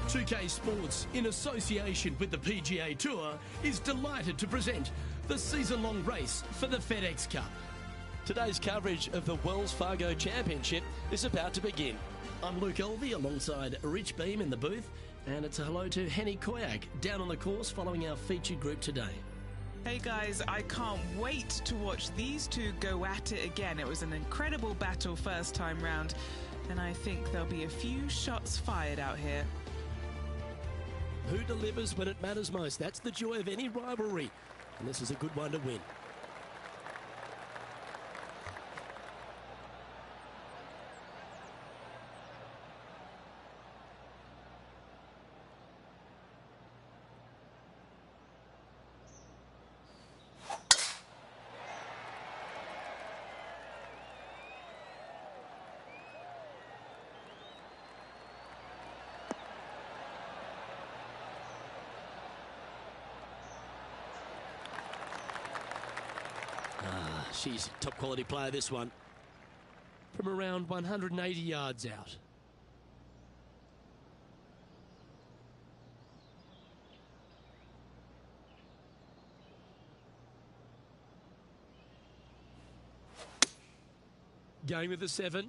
2K Sports, in association with the PGA Tour, is delighted to present the season-long race for the FedEx Cup. Today's coverage of the Wells Fargo Championship is about to begin. I'm Luke Elvey alongside Rich Beam in the booth, and it's a hello to Henny Koyak down on the course following our featured group today. Hey guys, I can't wait to watch these two go at it again. It was an incredible battle first time round, and I think there'll be a few shots fired out here. Who delivers when it matters most? That's the joy of any rivalry, and this is a good one to win. She's top quality player, this one. From around 180 yards out. Going with the 7.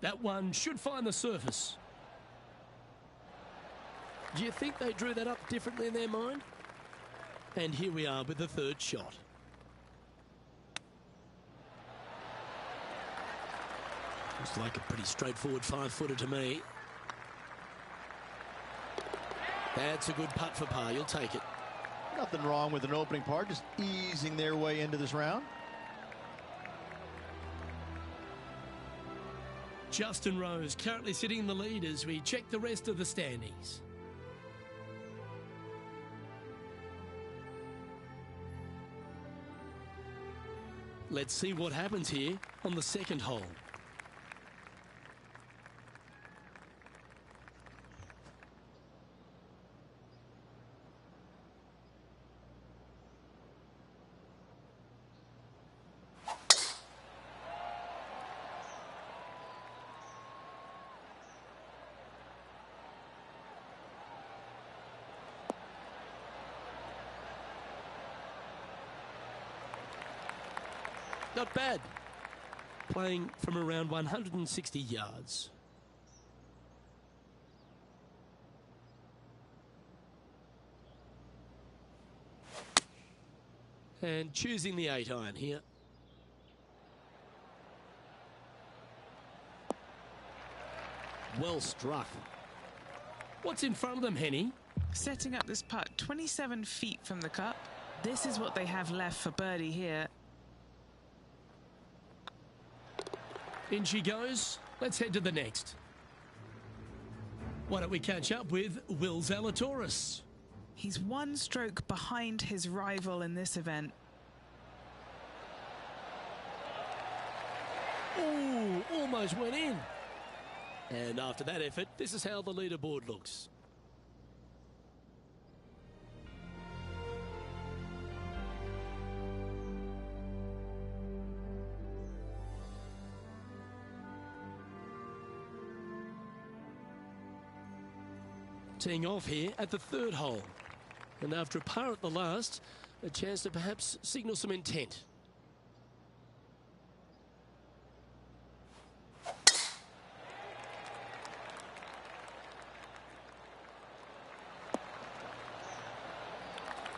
That one should find the surface. Do you think they drew that up differently in their mind? And here we are with the third shot. Looks like a pretty straightforward 5-footer to me. That's a good putt for par. You'll take it. Nothing wrong with an opening par, just easing their way into this round. Justin Rose currently sitting in the lead as we check the rest of the standings. Let's see what happens here on the second hole. Not bad. Playing from around 160 yards. And choosing the 8-iron here. Well struck. What's in front of them, Henny? Setting up this putt 27 feet from the cup. This is what they have left for birdie here. In she goes. Let's head to the next. Why don't we catch up with Will Zalatoris? He's one stroke behind his rival in this event. Ooh, almost went in. And after that effort, this is how the leaderboard looks. Teeing off here at the third hole. And after a par at the last, a chance to perhaps signal some intent.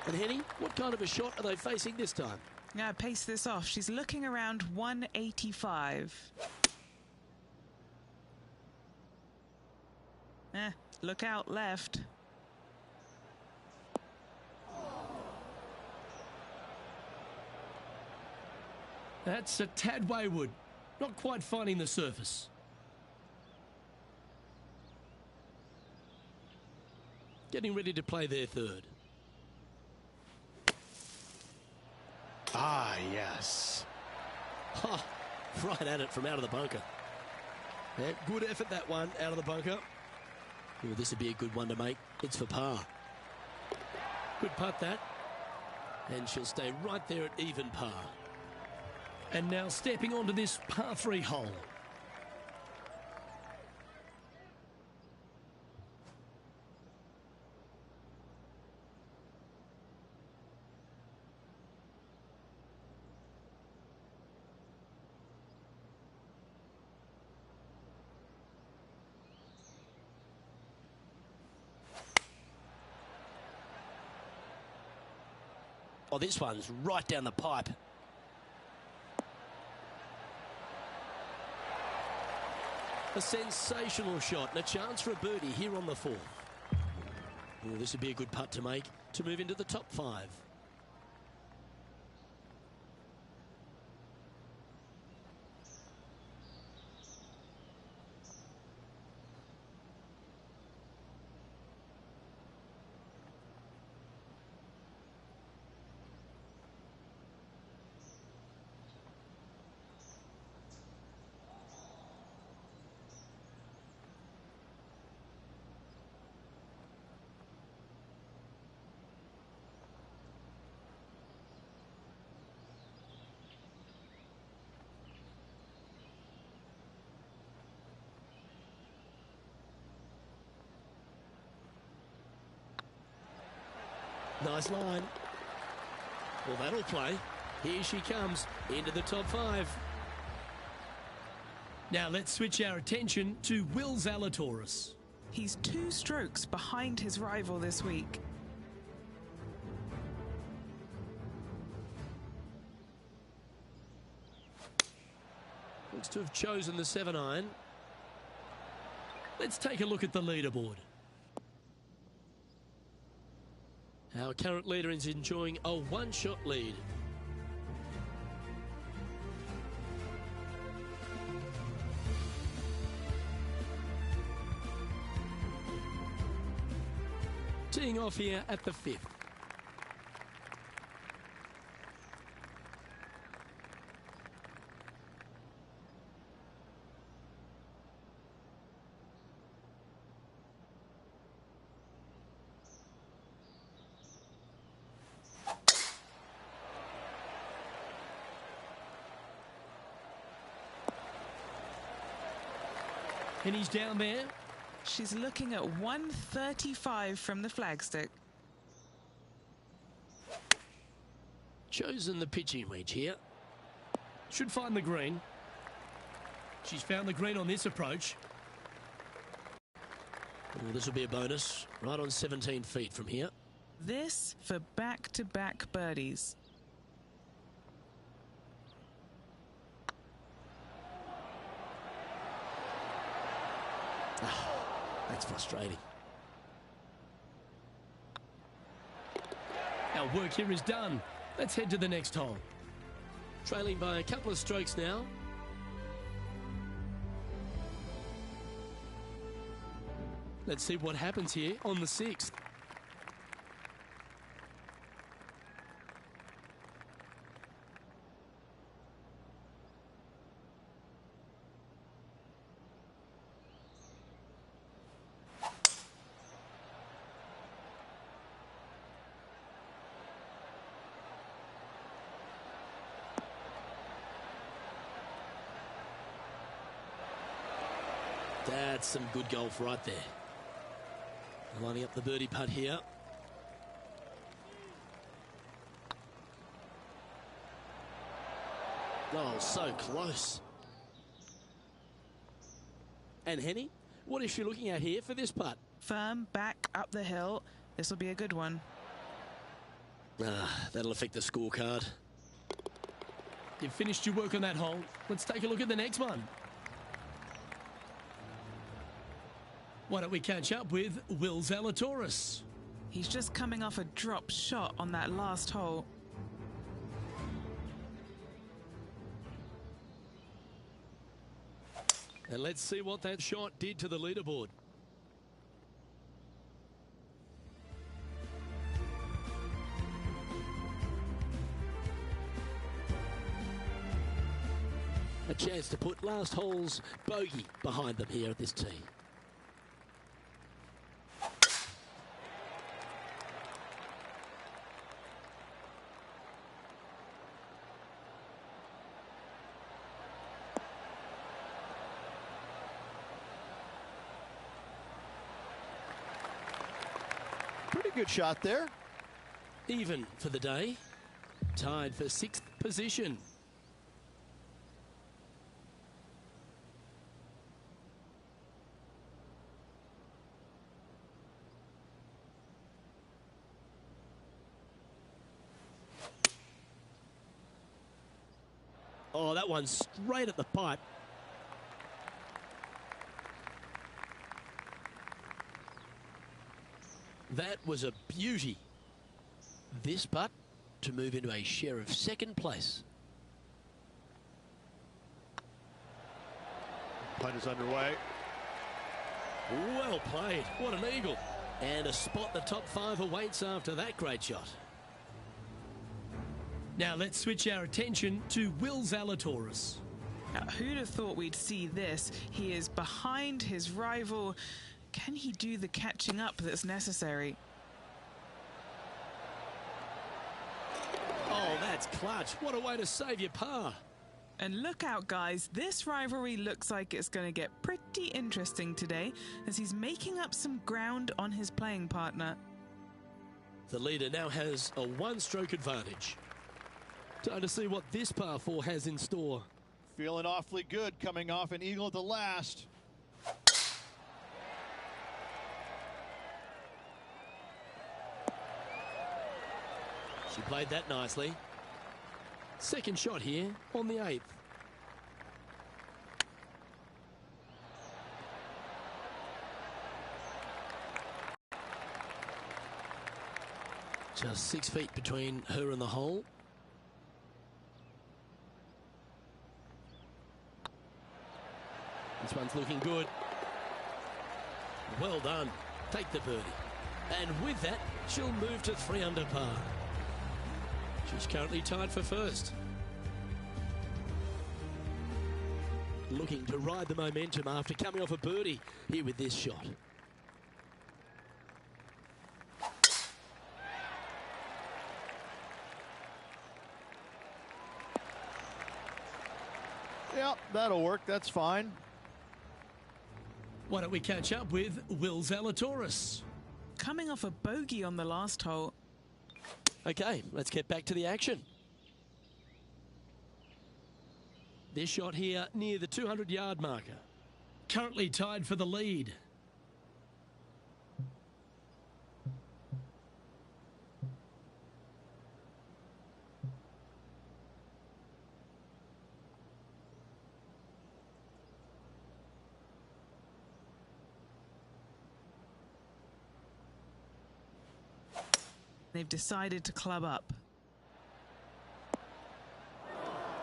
And Henny, what kind of a shot are they facing this time? Now pace this off. She's looking around 185. Look out left. That's a tad wayward. Not quite finding the surface. Getting ready to play their third. Ah, yes. Oh, right at it from out of the bunker. Yeah, good effort, that one, out of the bunker. Ooh, this would be a good one to make. It's for par. Good putt, that. And she'll stay right there at even par. And now stepping onto this par 3 hole. Oh, this one's right down the pipe. A sensational shot and a chance for a birdie here on the 4th. Oh, this would be a good putt to make to move into the top 5. Nice line. Well, that'll play. Here she comes into the top 5. Now let's switch our attention to Will Zalatoris. He's 2 strokes behind his rival this week. Looks to have chosen the 7-iron. Let's take a look at the leaderboard. Our current leader is enjoying a 1-shot lead. Teeing off here at the 5th. And he's down there. She's looking at 135 from the flagstick. Chosen the pitching wedge here. Should find the green. She's found the green on this approach. Oh, this will be a bonus. Right on 17 feet from here. This for back-to-back birdies. That's frustrating. Our work here is done. Let's head to the next hole. Trailing by a couple of strokes now. Let's see what happens here on the 6th. That's some good golf right there. Lining up the birdie putt here. Oh, so close. And Henny, what is she looking at here for this putt? Firm back up the hill. This will be a good one. That'll affect the scorecard. You've finished your work on that hole. Let's take a look at the next one. Why don't we catch up with Will Zalatoris? He's just coming off a drop shot on that last hole. And let's see what that shot did to the leaderboard. A chance to put last hole's bogey behind them here at this tee. Pretty good shot there. Even for the day. Tied for 6th position. Oh, that one's straight at the pipe. That was a beauty. This putt to move into a share of second place. Putt is underway. Well played. What an eagle. And a spot in the top 5 awaits after that great shot. Now let's switch our attention to Will Zalatoris. Now, who'd have thought we'd see this? He is behind his rival. Can he do the catching up that's necessary? Oh, that's clutch. What a way to save your par. And look out, guys. This rivalry looks like it's going to get pretty interesting today as he's making up some ground on his playing partner. The leader now has a one-stroke advantage. Time to see what this par 4 has in store. Feeling awfully good coming off an eagle at the last. She played that nicely. Second shot here on the 8th. Just 6 feet between her and the hole. This one's looking good. Well done. Take the birdie. And with that, she'll move to 3 under par. She's currently tied for first. Looking to ride the momentum after coming off a birdie here with this shot. Yep, that'll work. That's fine. Why don't we catch up with Will Zalatoris? Coming off a bogey on the last hole. Okay, let's get back to the action. This shot here near the 200-yard marker. Currently tied for the lead. They've decided to club up.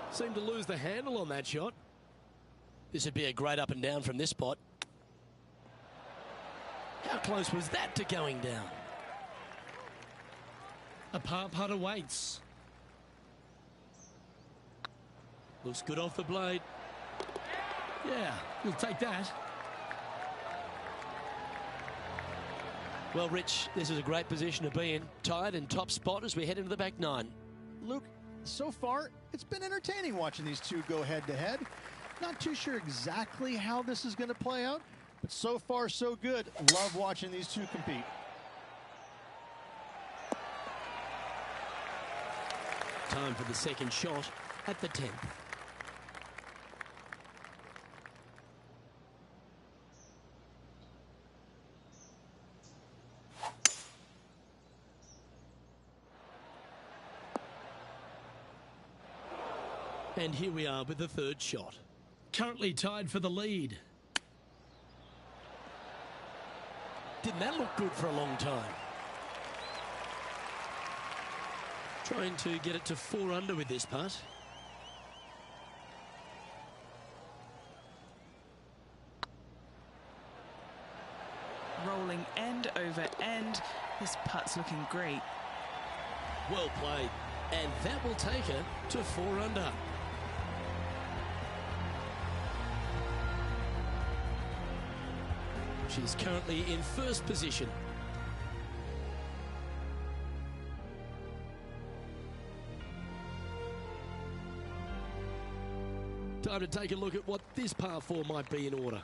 Seemed to lose the handle on that shot. This would be a great up and down from this spot. How close was that to going down? A par putt awaits. Looks good off the blade. Yeah, you'll take that. Well, Rich, this is a great position to be in. Tied in top spot as we head into the back 9. Luke, so far, it's been entertaining watching these two go head-to-head. Not too sure exactly how this is going to play out, but so far, so good. Love watching these two compete. Time for the second shot at the 10th. And here we are with the third shot. Currently tied for the lead. Didn't that look good for a long time? Trying to get it to 4 under with this putt. Rolling end over end. This putt's looking great. Well played. And that will take her to 4 under. She's currently in first position. Time to take a look at what this par 4 might be in order.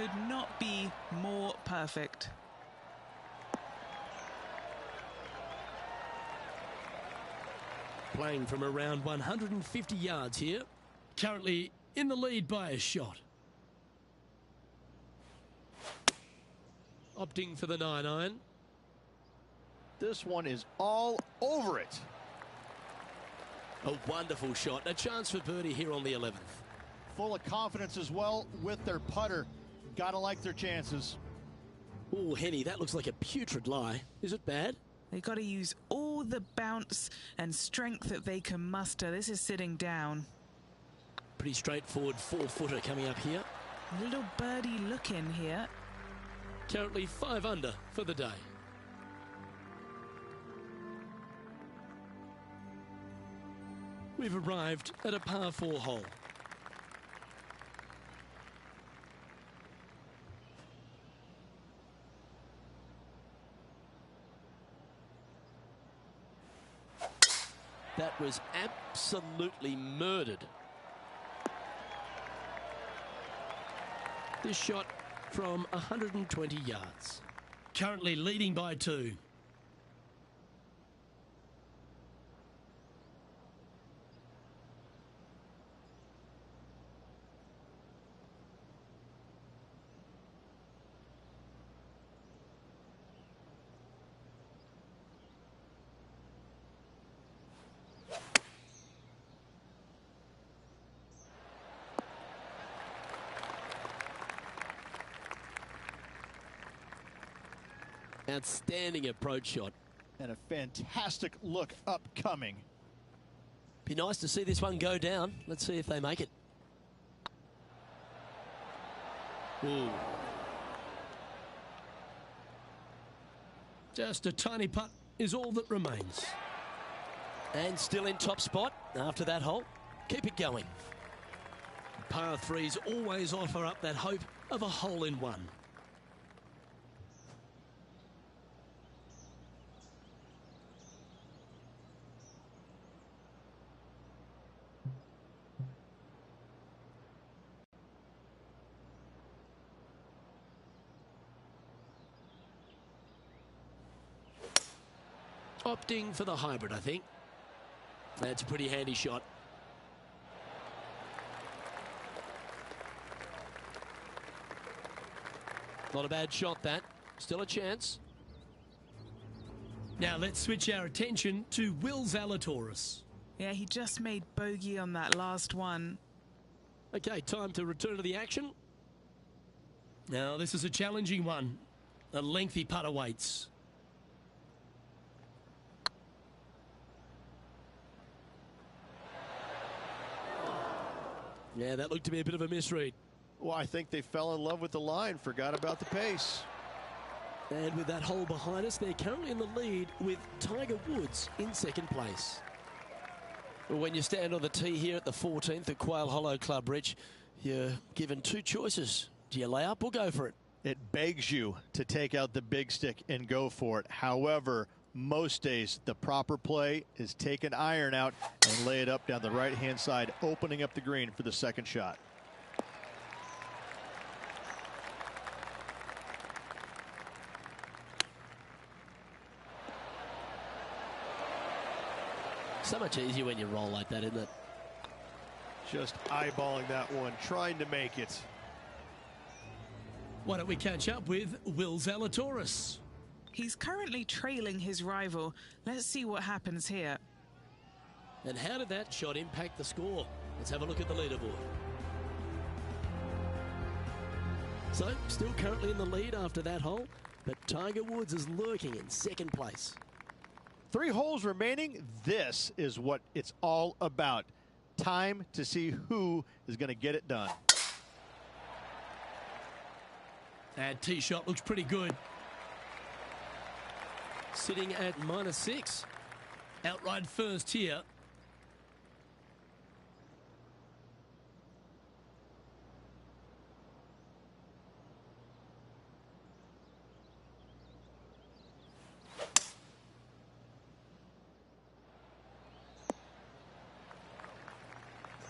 could not be more perfect. Playing from around 150 yards here. Currently in the lead by a shot. Opting for the 9-iron. This one is all over it. A wonderful shot. A chance for birdie here on the 11th. Full of confidence as well with their putter. Gotta like their chances. Oh, Henny, that looks like a putrid lie. Is it bad? They've got to use all the bounce and strength that they can muster. This is sitting down. Pretty straightforward 4-footer coming up here. A little birdie look in here. Currently 5 under for the day. We've arrived at a par 4 hole. That was absolutely murdered. This shot from 120 yards. Currently leading by 2. Outstanding approach shot. And a fantastic look upcoming. Be nice to see this one go down. Let's see if they make it. Ooh. Just a tiny putt is all that remains. And still in top spot after that hole. Keep it going. Par 3s always offer up that hope of a hole in one. Opting for the hybrid, I think. That's a pretty handy shot. Not a bad shot, that. Still a chance. Now let's switch our attention to Will Zalatoris. Yeah, he just made bogey on that last one. Okay, time to return to the action. Now this is a challenging one. A lengthy putt awaits. Yeah, that looked to be a bit of a misread. Well, I think they fell in love with the line, forgot about the pace. And with that hole behind us, they're currently in the lead with Tiger Woods in second place. Well, when you stand on the tee here at the 14th at Quail Hollow Club, Rich, you're given 2 choices. Do you lay up or go for it? It begs you to take out the big stick and go for it. However, most days the proper play is take an iron out and lay it up down the right-hand side, opening up the green for the second shot. So much easier when you roll like that, isn't it? Just eyeballing that one, trying to make it. Why don't we catch up with Will Zalatoris? He's currently trailing his rival. Let's see what happens here. And how did that shot impact the score? Let's have a look at the leaderboard. So, still currently in the lead after that hole, but Tiger Woods is lurking in second place. 3 holes remaining. This is what it's all about. Time to see who is going to get it done. That tee shot looks pretty good. Sitting at -6. Outright first here.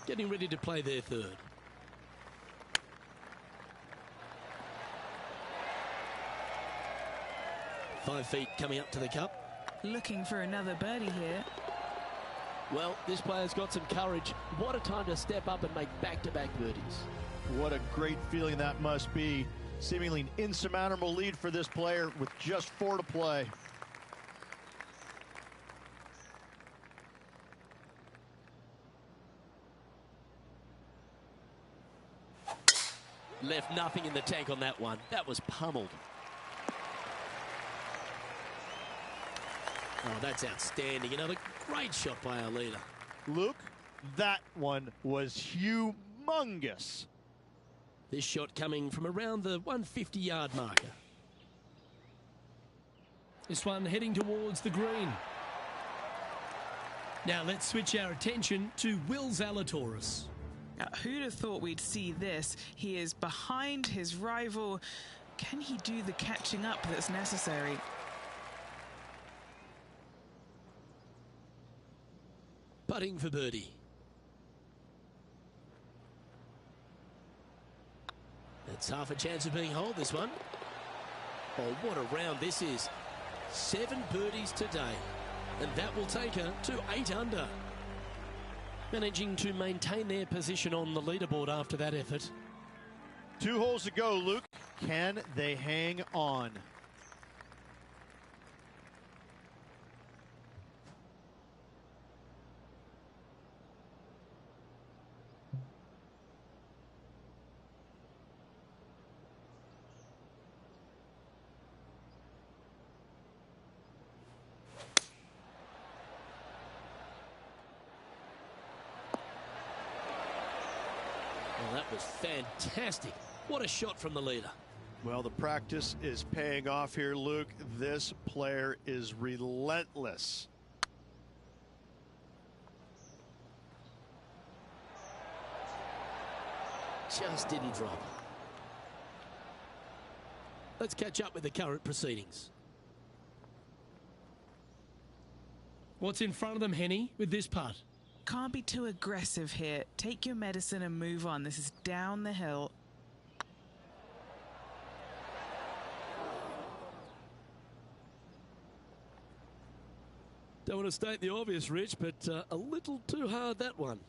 Getting ready to play their third. 5 feet coming up to the cup. Looking for another birdie here. Well, this player's got some courage. What a time to step up and make back-to-back birdies. What a great feeling that must be. Seemingly an insurmountable lead for this player with just 4 to play. Left nothing in the tank on that one. That was pummeled. Oh, that's outstanding. Another great shot by our leader. Luke, that one was humongous. This shot coming from around the 150-yard marker. This one heading towards the green. Now let's switch our attention to Will Zalatoris. Now, who'd have thought we'd see this? He is behind his rival. Can he do the catching up that's necessary? Putting for birdie. That's half a chance of being holed, this one. Oh, what a round this is. 7 birdies today. And that will take her to 8 under. Managing to maintain their position on the leaderboard after that effort. 2 holes to go, Luke. Can they hang on? Well, that was fantastic. What a shot from the leader. Well, the practice is paying off here, Luke. This player is relentless. Just didn't drop. Let's catch up with the current proceedings. What's in front of them, Henny, with this putt? Can't be too aggressive here. Take your medicine and move on. This is down the hill. Don't want to state the obvious, Rich, but a little too hard, that one.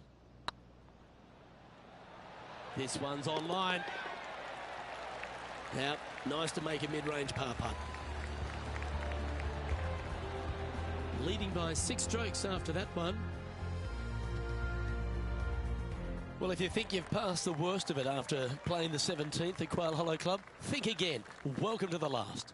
This one's online. Now, nice to make a mid-range par putt. Leading by 6 strokes after that one. Well, if you think you've passed the worst of it after playing the 17th at Quail Hollow Club, think again. Welcome to the last.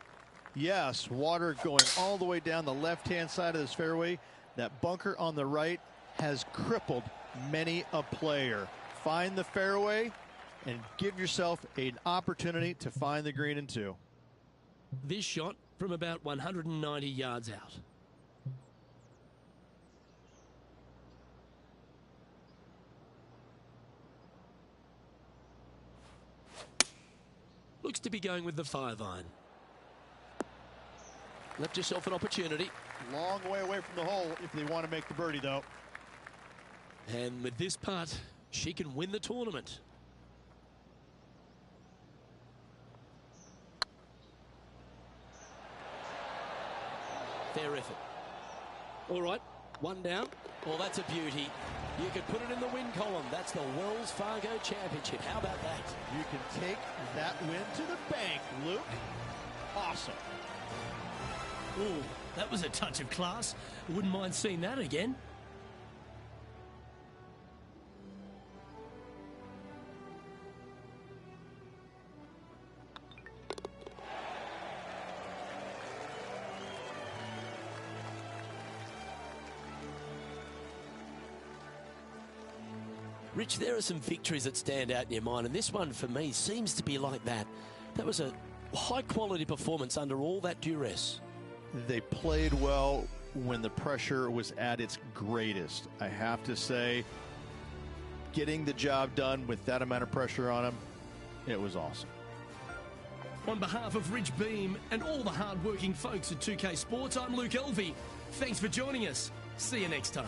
Yes, water going all the way down the left-hand side of this fairway. That bunker on the right has crippled many a player. Find the fairway and give yourself an opportunity to find the green in 2. This shot from about 190 yards out. Looks to be going with the 5-iron. Left yourself an opportunity. Long way away from the hole if they want to make the birdie, though. And with this putt, she can win the tournament. Fair effort. All right, 1 down. Well, that's a beauty. You could put it in the win column. That's the Wells Fargo Championship. How about that? You can take that win to the bank, Luke. Awesome. Oh, that was a touch of class. Wouldn't mind seeing that again. Rich, there are some victories that stand out in your mind, and this one for me seems to be like that. That was a high-quality performance under all that duress. They played well when the pressure was at its greatest. I have to say, getting the job done with that amount of pressure on them, it was awesome. On behalf of Rich Beem and all the hard-working folks at 2K Sports, I'm Luke Elvey. Thanks for joining us. See you next time.